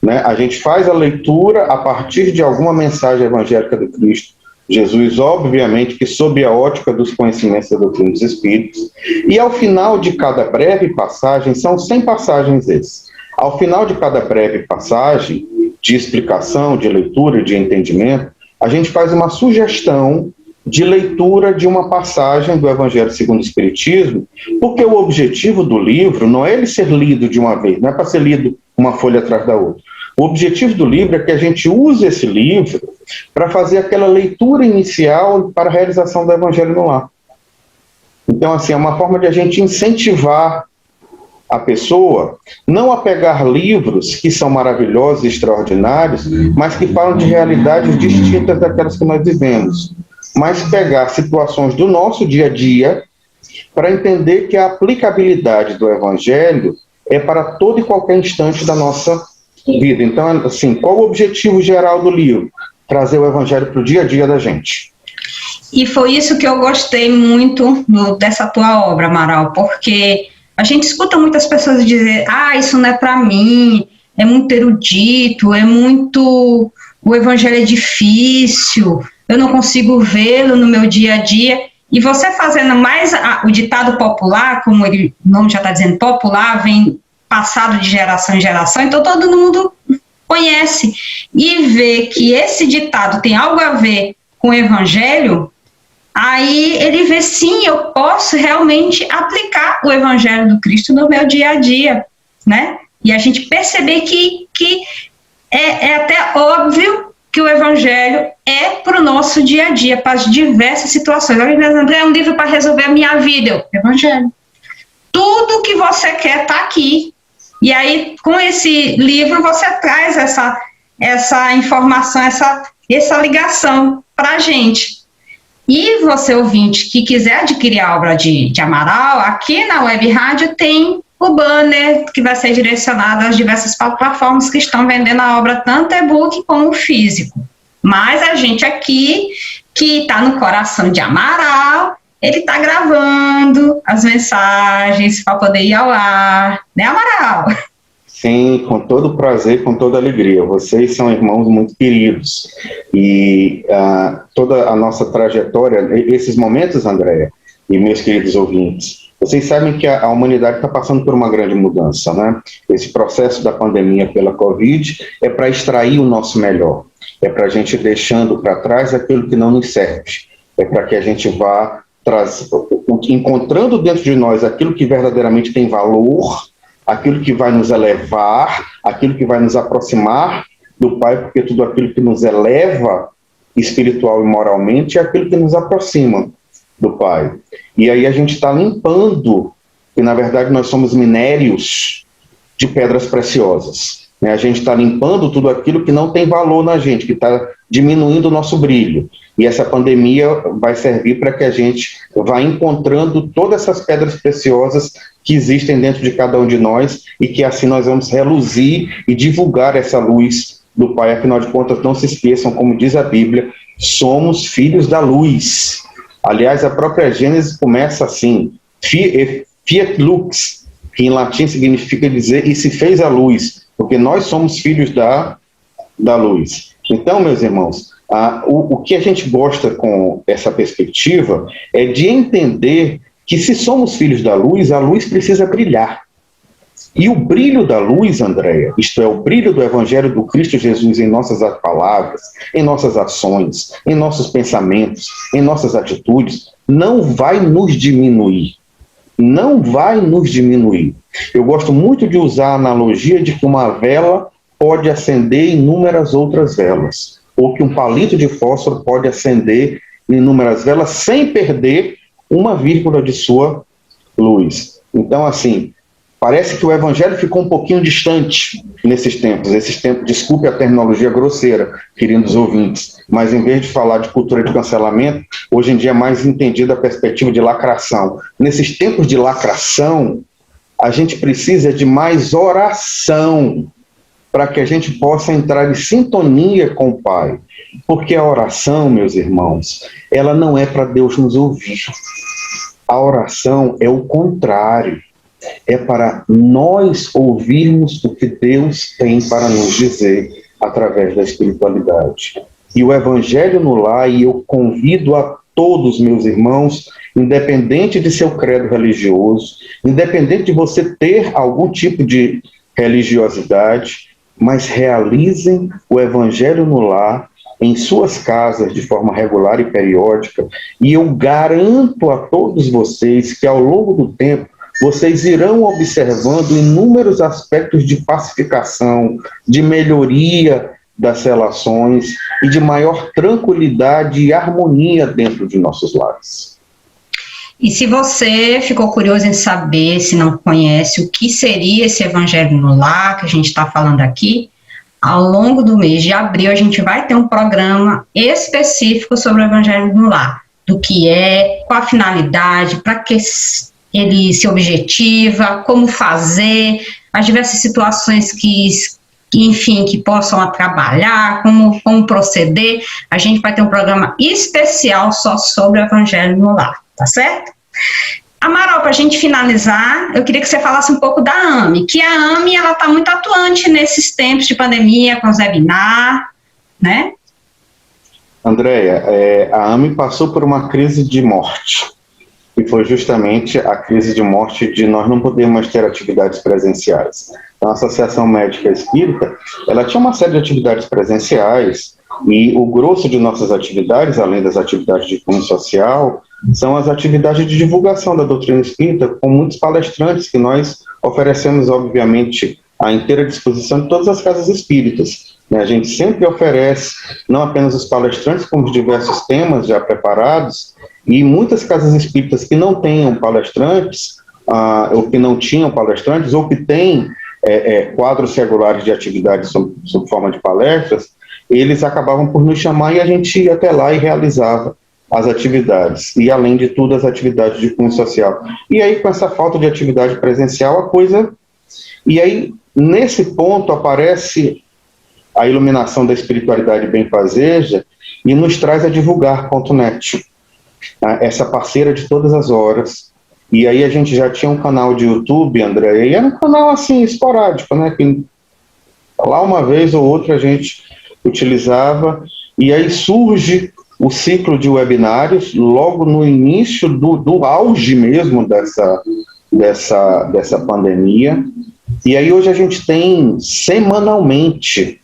né? A gente faz a leitura a partir de alguma mensagem evangélica do Cristo Jesus, obviamente que sob a ótica dos conhecimentos da doutrina dos Espíritos, e ao final de cada breve passagem, são 100 passagens esses, ao final de cada breve passagem de explicação, de leitura, de entendimento, a gente faz uma sugestão de leitura de uma passagem do Evangelho segundo o Espiritismo, porque o objetivo do livro não é ele ser lido de uma vez, não é para ser lido uma folha atrás da outra. O objetivo do livro é que a gente use esse livro para fazer aquela leitura inicial para a realização do Evangelho no Lar. Então, assim, é uma forma de a gente incentivar a pessoa não a pegar livros que são maravilhosos e extraordinários, mas que falam de realidades distintas daquelas que nós vivemos, mas pegar situações do nosso dia a dia para entender que a aplicabilidade do Evangelho é para todo e qualquer instante da nossa vida. Então, assim, qual o objetivo geral do livro? Trazer o Evangelho para o dia a dia da gente. E foi isso que eu gostei muito dessa tua obra, Amaral, porque a gente escuta muitas pessoas dizer, isso não é para mim, é muito erudito, é muito... o Evangelho é difícil, eu não consigo vê-lo no meu dia a dia. E você fazendo mais o ditado popular, como o nome já está dizendo, popular, vem passado de geração em geração, então todo mundo conhece. E vê que esse ditado tem algo a ver com o Evangelho, aí ele vê, sim, eu posso realmente aplicar o Evangelho do Cristo no meu dia a dia, né? E a gente perceber que é até óbvio que o Evangelho é para o nosso dia a dia, para as diversas situações. André, é um livro para resolver a minha vida. Evangelho. Tudo que você quer está aqui. E aí, com esse livro, você traz essa informação, essa ligação para a gente. E você, ouvinte, que quiser adquirir a obra de Amaral, aqui na Web Rádio tem o banner que vai ser direcionado às diversas plataformas que estão vendendo a obra, tanto e-book como físico. Mas a gente aqui, que está no coração de Amaral, ele está gravando as mensagens para poder ir ao ar, né, Amaral? Sim, com todo prazer, com toda alegria. Vocês são irmãos muito queridos. E toda a nossa trajetória, esses momentos, Andréia, e meus queridos ouvintes, vocês sabem que a humanidade está passando por uma grande mudança, né? Esse processo da pandemia pela Covid é para extrair o nosso melhor. É para a gente ir deixando para trás aquilo que não nos serve. É para que a gente vá encontrando dentro de nós aquilo que verdadeiramente tem valor, aquilo que vai nos elevar, aquilo que vai nos aproximar do Pai, porque tudo aquilo que nos eleva espiritual e moralmente é aquilo que nos aproxima do Pai. E aí a gente está limpando, que na verdade nós somos minérios de pedras preciosas. Né? A gente está limpando tudo aquilo que não tem valor na gente, que está diminuindo o nosso brilho. E essa pandemia vai servir para que a gente vá encontrando todas essas pedras preciosas que existem dentro de cada um de nós e que assim nós vamos reluzir e divulgar essa luz do Pai. Afinal de contas, não se esqueçam, como diz a Bíblia, somos filhos da luz. Aliás, a própria Gênesis começa assim, fiat lux, que em latim significa dizer e se fez a luz, porque nós somos filhos da luz. Então, meus irmãos, o que a gente gosta com essa perspectiva é de entender que se somos filhos da luz, a luz precisa brilhar. E o brilho da luz, Andréia, isto é, o brilho do Evangelho do Cristo Jesus em nossas palavras, em nossas ações, em nossos pensamentos, em nossas atitudes, não vai nos diminuir. Não vai nos diminuir. Eu gosto muito de usar a analogia de que uma vela pode acender inúmeras outras velas, ou que um palito de fósforo pode acender inúmeras velas sem perder uma vírgula de sua luz. Então, assim, parece que o Evangelho ficou um pouquinho distante nesses tempos. Desculpe a terminologia grosseira, queridos ouvintes, mas em vez de falar de cultura de cancelamento, hoje em dia é mais entendida a perspectiva de lacração. Nesses tempos de lacração, a gente precisa de mais oração para que a gente possa entrar em sintonia com o Pai. Porque a oração, meus irmãos, ela não é para Deus nos ouvir. A oração é o contrário. É para nós ouvirmos o que Deus tem para nos dizer através da espiritualidade. E o Evangelho no lar, e eu convido a todos, meus irmãos, independente de seu credo religioso, independente de você ter algum tipo de religiosidade, mas realizem o Evangelho no lar, em suas casas, de forma regular e periódica, e eu garanto a todos vocês que ao longo do tempo, vocês irão observando inúmeros aspectos de pacificação, de melhoria das relações e de maior tranquilidade e harmonia dentro de nossos lares. E se você ficou curioso em saber, se não conhece, o que seria esse Evangelho no Lar, que a gente está falando aqui, ao longo do mês de abril a gente vai ter um programa específico sobre o Evangelho no Lar, do que é, qual a finalidade, para que ele se objetiva, como fazer, as diversas situações que possam trabalhar, como proceder. A gente vai ter um programa especial só sobre o Evangelho no Lar, tá certo? Amaral, para a gente finalizar, eu queria que você falasse um pouco da AME, que a AME está muito atuante nesses tempos de pandemia, com os webinars, né? Andréia, a AME passou por uma crise de morte, e foi justamente a crise de morte de nós não podermos mais ter atividades presenciais. Então, a Associação Médica Espírita, ela tinha uma série de atividades presenciais, e o grosso de nossas atividades, além das atividades de cunho social, são as atividades de divulgação da doutrina espírita, com muitos palestrantes que nós oferecemos, obviamente, à inteira disposição de todas as casas espíritas. A gente sempre oferece, não apenas os palestrantes, como os diversos temas já preparados, e muitas casas espíritas que não tenham palestrantes, ou que não tinham palestrantes, ou que têm quadros regulares de atividades sob forma de palestras, eles acabavam por nos chamar e a gente ia até lá e realizava as atividades, e além de tudo as atividades de cunho social. E aí, com essa falta de atividade presencial, a coisa... E aí, nesse ponto, aparece a iluminação da espiritualidade benfazeja e nos traz a divulgar.net, essa parceira de todas as horas. E aí a gente já tinha um canal de YouTube, André, e era um canal assim, esporádico, né, que lá uma vez ou outra a gente utilizava, e aí surge o ciclo de webinários, logo no início do auge mesmo dessa pandemia, e aí hoje a gente tem semanalmente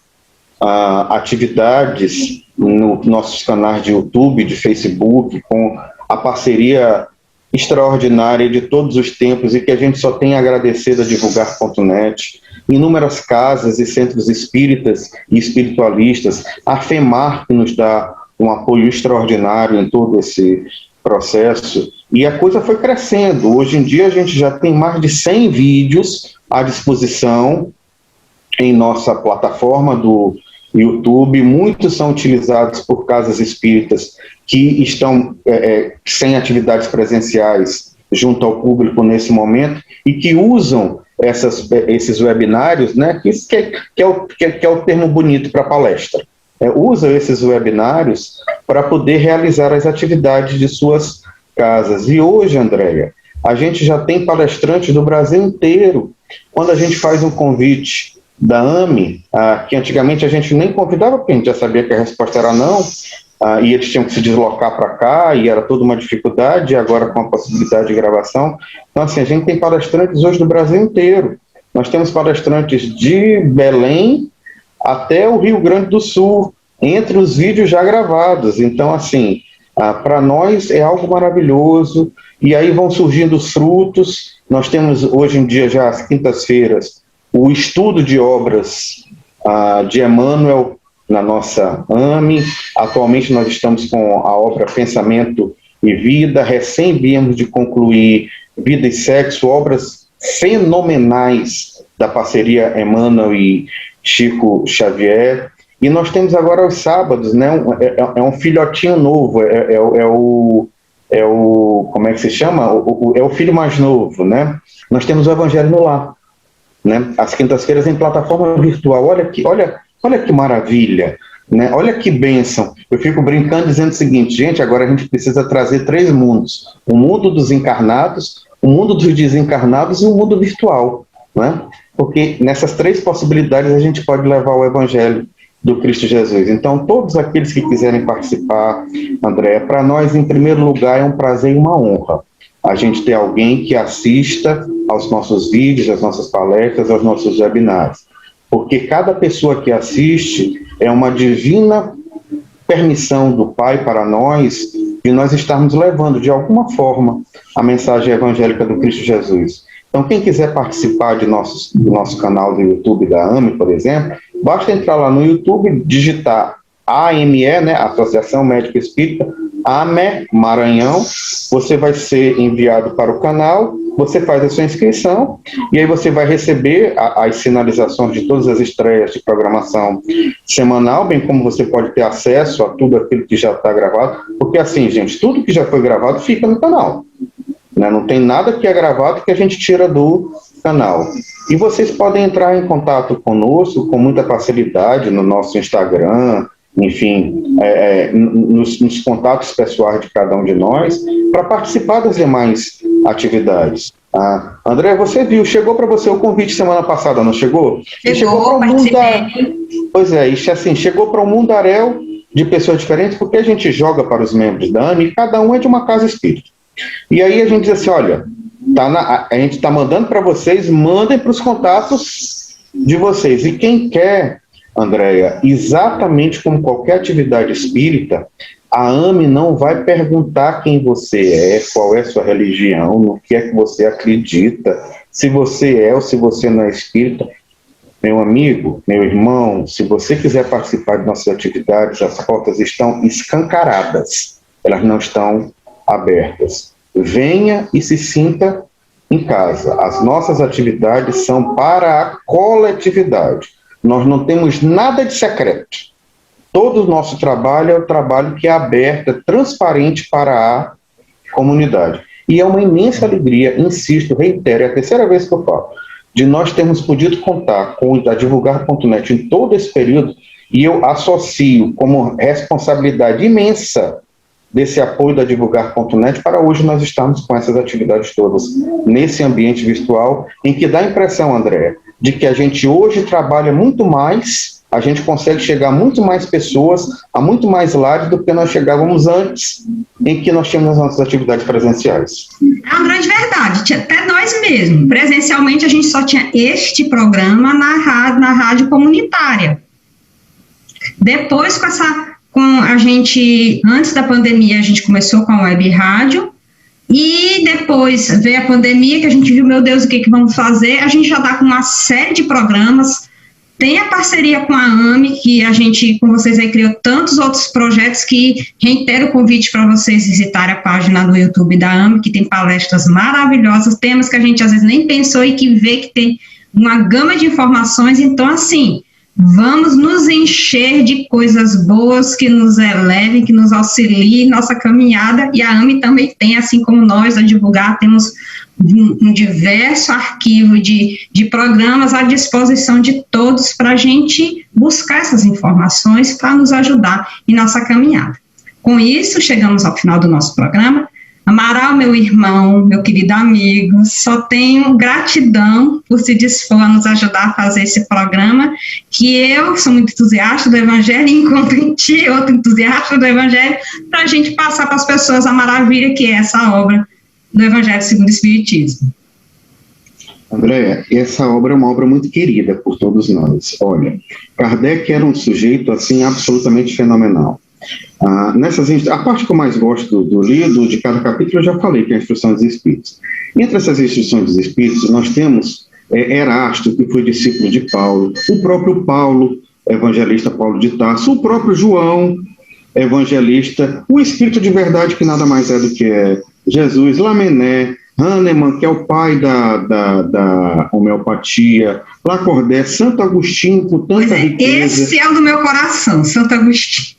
atividades nos nossos canais de YouTube, de Facebook, com a parceria extraordinária de todos os tempos e que a gente só tem a agradecer a divulgar.net, inúmeras casas e centros espíritas e espiritualistas, a FEMAR, que nos dá um apoio extraordinário em todo esse processo, e a coisa foi crescendo. Hoje em dia a gente já tem mais de 100 vídeos à disposição em nossa plataforma do YouTube, muitos são utilizados por casas espíritas que estão sem atividades presenciais junto ao público nesse momento e que usam esses webinários, né, que é o termo bonito para palestra. Usam esses webinários para poder realizar as atividades de suas casas. E hoje, Andréia, a gente já tem palestrantes do Brasil inteiro. Quando a gente faz um convite da AME, que antigamente a gente nem convidava, porque a gente já sabia que a resposta era não, e eles tinham que se deslocar para cá, e era toda uma dificuldade, e agora com a possibilidade de gravação. Então, assim, a gente tem palestrantes hoje do Brasil inteiro. Nós temos palestrantes de Belém até o Rio Grande do Sul, entre os vídeos já gravados. Então, assim, para nós é algo maravilhoso, e aí vão surgindo os frutos. Nós temos hoje em dia, já às quintas-feiras, o estudo de obras de Emmanuel na nossa AME. Atualmente nós estamos com a obra Pensamento e Vida, recém viemos de concluir Vida e Sexo, obras fenomenais da parceria Emmanuel e Chico Xavier. E nós temos agora aos sábados, né, um filhotinho novo, como é que se chama? É o filho mais novo, né? Nós temos o Evangelho no Lar, né? Às quintas-feiras em plataforma virtual. Olha que maravilha, né? Olha que bênção. Eu fico brincando dizendo o seguinte, gente, agora a gente precisa trazer 3 mundos: o mundo dos encarnados, o mundo dos desencarnados e o mundo virtual, né? Porque nessas 3 possibilidades a gente pode levar o Evangelho do Cristo Jesus. Então, todos aqueles que quiserem participar, André, para nós, em primeiro lugar, é um prazer e uma honra a gente ter alguém que assista aos nossos vídeos, às nossas palestras, aos nossos webinários. Porque cada pessoa que assiste é uma divina permissão do Pai para nós de nós estarmos levando, de alguma forma, a mensagem evangélica do Cristo Jesus. Então, quem quiser participar do nosso canal do YouTube da AME, por exemplo, basta entrar lá no YouTube, digitar AME, né, Associação Médica Espírita, AME Maranhão, você vai ser enviado para o canal, você faz a sua inscrição, e aí você vai receber as sinalizações de todas as estreias de programação semanal, bem como você pode ter acesso a tudo aquilo que já está gravado, porque assim, gente, tudo que já foi gravado fica no canal, né? Não tem nada que é gravado que a gente tira do canal. E vocês podem entrar em contato conosco com muita facilidade no nosso Instagram, enfim, nos contatos pessoais de cada um de nós, para participar das demais atividades. André, você viu, chegou para você o convite semana passada, não chegou? Chegou para o mundaréu. Pois é, isso assim, chegou para um mundaréu de pessoas diferentes, porque a gente joga para os membros da AME e cada um é de uma casa espírita. E aí a gente diz assim, olha, a gente está mandando para vocês, mandem para os contatos de vocês. E quem quer, Andréia, exatamente como qualquer atividade espírita, a AME não vai perguntar quem você é, qual é a sua religião, no que é que você acredita, se você é ou se você não é espírita. Meu amigo, meu irmão, se você quiser participar de nossas atividades, as portas estão escancaradas, elas não estão abertas. Venha e se sinta em casa. As nossas atividades são para a coletividade. Nós não temos nada de secreto. Todo o nosso trabalho é o trabalho que é aberto, é transparente para a comunidade. E é uma imensa alegria, insisto, reitero, é a terceira vez que eu falo, de nós termos podido contar com a Divulgar.net em todo esse período, e eu associo como responsabilidade imensa desse apoio da Divulgar.net para hoje nós estarmos com essas atividades todas nesse ambiente virtual, em que dá a impressão, André, de que a gente hoje trabalha muito mais, a gente consegue chegar a muito mais pessoas, a muito mais lares do que nós chegávamos antes, em que nós tínhamos as nossas atividades presenciais. É uma grande verdade, até nós mesmos, presencialmente a gente só tinha este programa na rádio comunitária. Depois antes da pandemia a gente começou com a web rádio, e depois veio a pandemia que a gente viu, meu Deus, o que vamos fazer? A gente já está com uma série de programas. Tem a parceria com a AME, que a gente, com vocês aí, criou tantos outros projetos que reitero o convite para vocês visitarem a página do YouTube da AME, que tem palestras maravilhosas, temas que a gente às vezes nem pensou e que vê que tem uma gama de informações. Então, assim, vamos nos encher de coisas boas que nos elevem, que nos auxiliem nossa caminhada, e a AME também tem, assim como nós, a Divulgar, temos um diverso arquivo de programas à disposição de todos para a gente buscar essas informações para nos ajudar em nossa caminhada. Com isso, chegamos ao final do nosso programa. Amaral, meu irmão, meu querido amigo, só tenho gratidão por se dispor a nos ajudar a fazer esse programa, que eu sou muito entusiasta do Evangelho e encontro em ti outro entusiasta do Evangelho, para a gente passar para as pessoas a maravilha que é essa obra do Evangelho segundo o Espiritismo. Andréa, essa obra é uma obra muito querida por todos nós. Olha, Kardec era um sujeito, assim, absolutamente fenomenal. A parte que eu mais gosto do livro, de cada capítulo, eu já falei, que é a Instrução dos Espíritos. Entre essas Instruções dos Espíritos, nós temos Erasto, que foi discípulo de Paulo, o próprio Paulo, evangelista Paulo de Tarso, o próprio João, evangelista, o Espírito de Verdade, que nada mais é do que Jesus, Lamennais, Hahnemann, que é o pai da homeopatia, Lacordaire, Santo Agostinho, com tanta riqueza. Esse é o do meu coração, Santo Agostinho.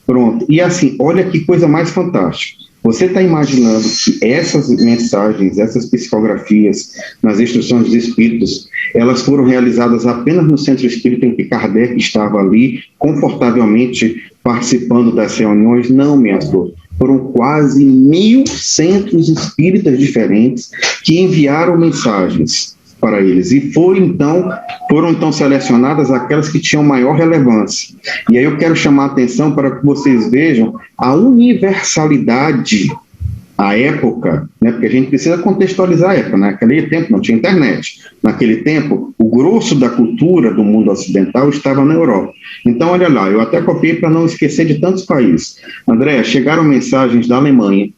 Pronto, e assim, olha que coisa mais fantástica. Você está imaginando que essas mensagens, essas psicografias nas Instruções dos Espíritos, elas foram realizadas apenas no Centro Espírita em que Kardec estava ali, confortavelmente participando das reuniões? Não, minha flor. Foram quase 1.000 centros espíritas diferentes que enviaram mensagens para eles, e foram então selecionadas aquelas que tinham maior relevância. E aí eu quero chamar a atenção para que vocês vejam a universalidade à época, né, porque a gente precisa contextualizar a época. Naquele tempo não tinha internet, naquele tempo o grosso da cultura do mundo ocidental estava na Europa. Então, olha lá, eu até copiei para não esquecer de tantos países. André, chegaram mensagens da Alemanha,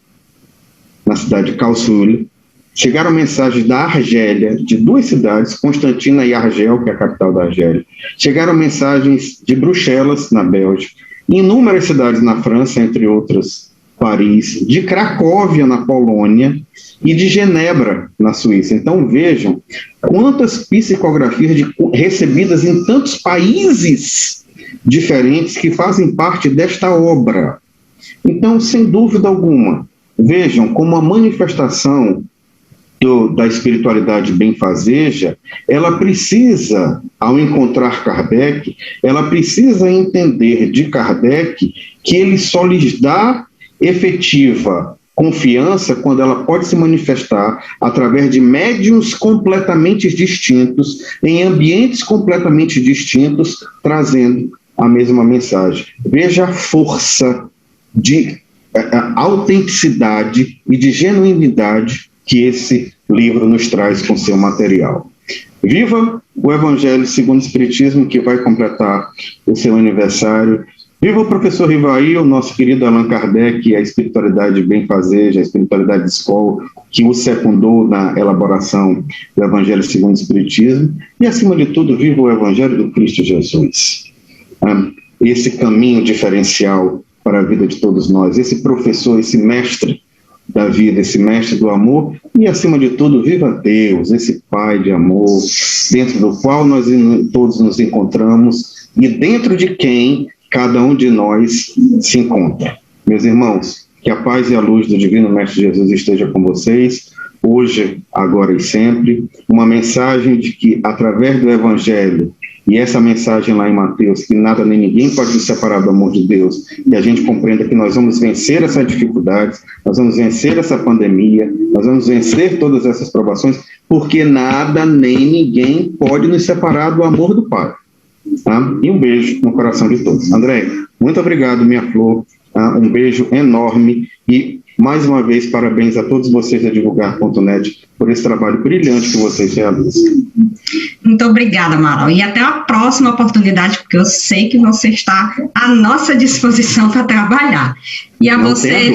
na cidade de Karlsruhe, chegaram mensagens da Argélia, de duas cidades, Constantina e Argel, que é a capital da Argélia. Chegaram mensagens de Bruxelas, na Bélgica, inúmeras cidades na França, entre outras, Paris, de Cracóvia, na Polônia, e de Genebra, na Suíça. Então, vejam quantas psicografias recebidas em tantos países diferentes que fazem parte desta obra. Então, sem dúvida alguma, vejam como a manifestação da espiritualidade benfazeja, ela precisa, ao encontrar Kardec, ela precisa entender de Kardec que ele só lhes dá efetiva confiança quando ela pode se manifestar através de médiuns completamente distintos, em ambientes completamente distintos, trazendo a mesma mensagem. Veja a força de autenticidade e de genuinidade que esse livro nos traz com seu material. Viva o Evangelho segundo o Espiritismo, que vai completar o seu aniversário. Viva o professor Rivail, o nosso querido Allan Kardec, a espiritualidade benfazeja, a espiritualidade de escola, que o secundou na elaboração do Evangelho segundo o Espiritismo, e, acima de tudo, viva o Evangelho do Cristo Jesus. Esse caminho diferencial para a vida de todos nós, esse professor, esse mestre da vida, esse mestre do amor, e, acima de tudo, viva Deus, esse Pai de amor, dentro do qual nós todos nos encontramos, e dentro de quem cada um de nós se encontra. Meus irmãos, que a paz e a luz do Divino Mestre Jesus esteja com vocês, hoje, agora e sempre. Uma mensagem de que, através do Evangelho, e essa mensagem lá em Mateus, que nada nem ninguém pode nos separar do amor de Deus, e a gente compreenda que nós vamos vencer essas dificuldades, nós vamos vencer essa pandemia, nós vamos vencer todas essas provações, porque nada nem ninguém pode nos separar do amor do Pai. E um beijo no coração de todos. André, muito obrigado, minha flor. Um beijo enorme e, mais uma vez, parabéns a todos vocês da Divulgar.net por esse trabalho brilhante que vocês realizam. Muito obrigada, Amaral. E até a próxima oportunidade, porque eu sei que você está à nossa disposição para trabalhar. E a você,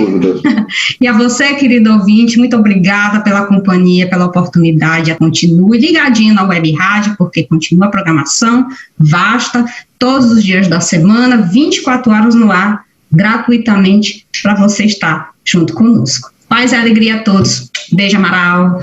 e a você, querido ouvinte, muito obrigada pela companhia, pela oportunidade. Continue ligadinho na Web Rádio, porque continua a programação vasta, todos os dias da semana, 24 horas no ar, gratuitamente, para você estar junto conosco. Paz e alegria a todos. Beijo, Amaral.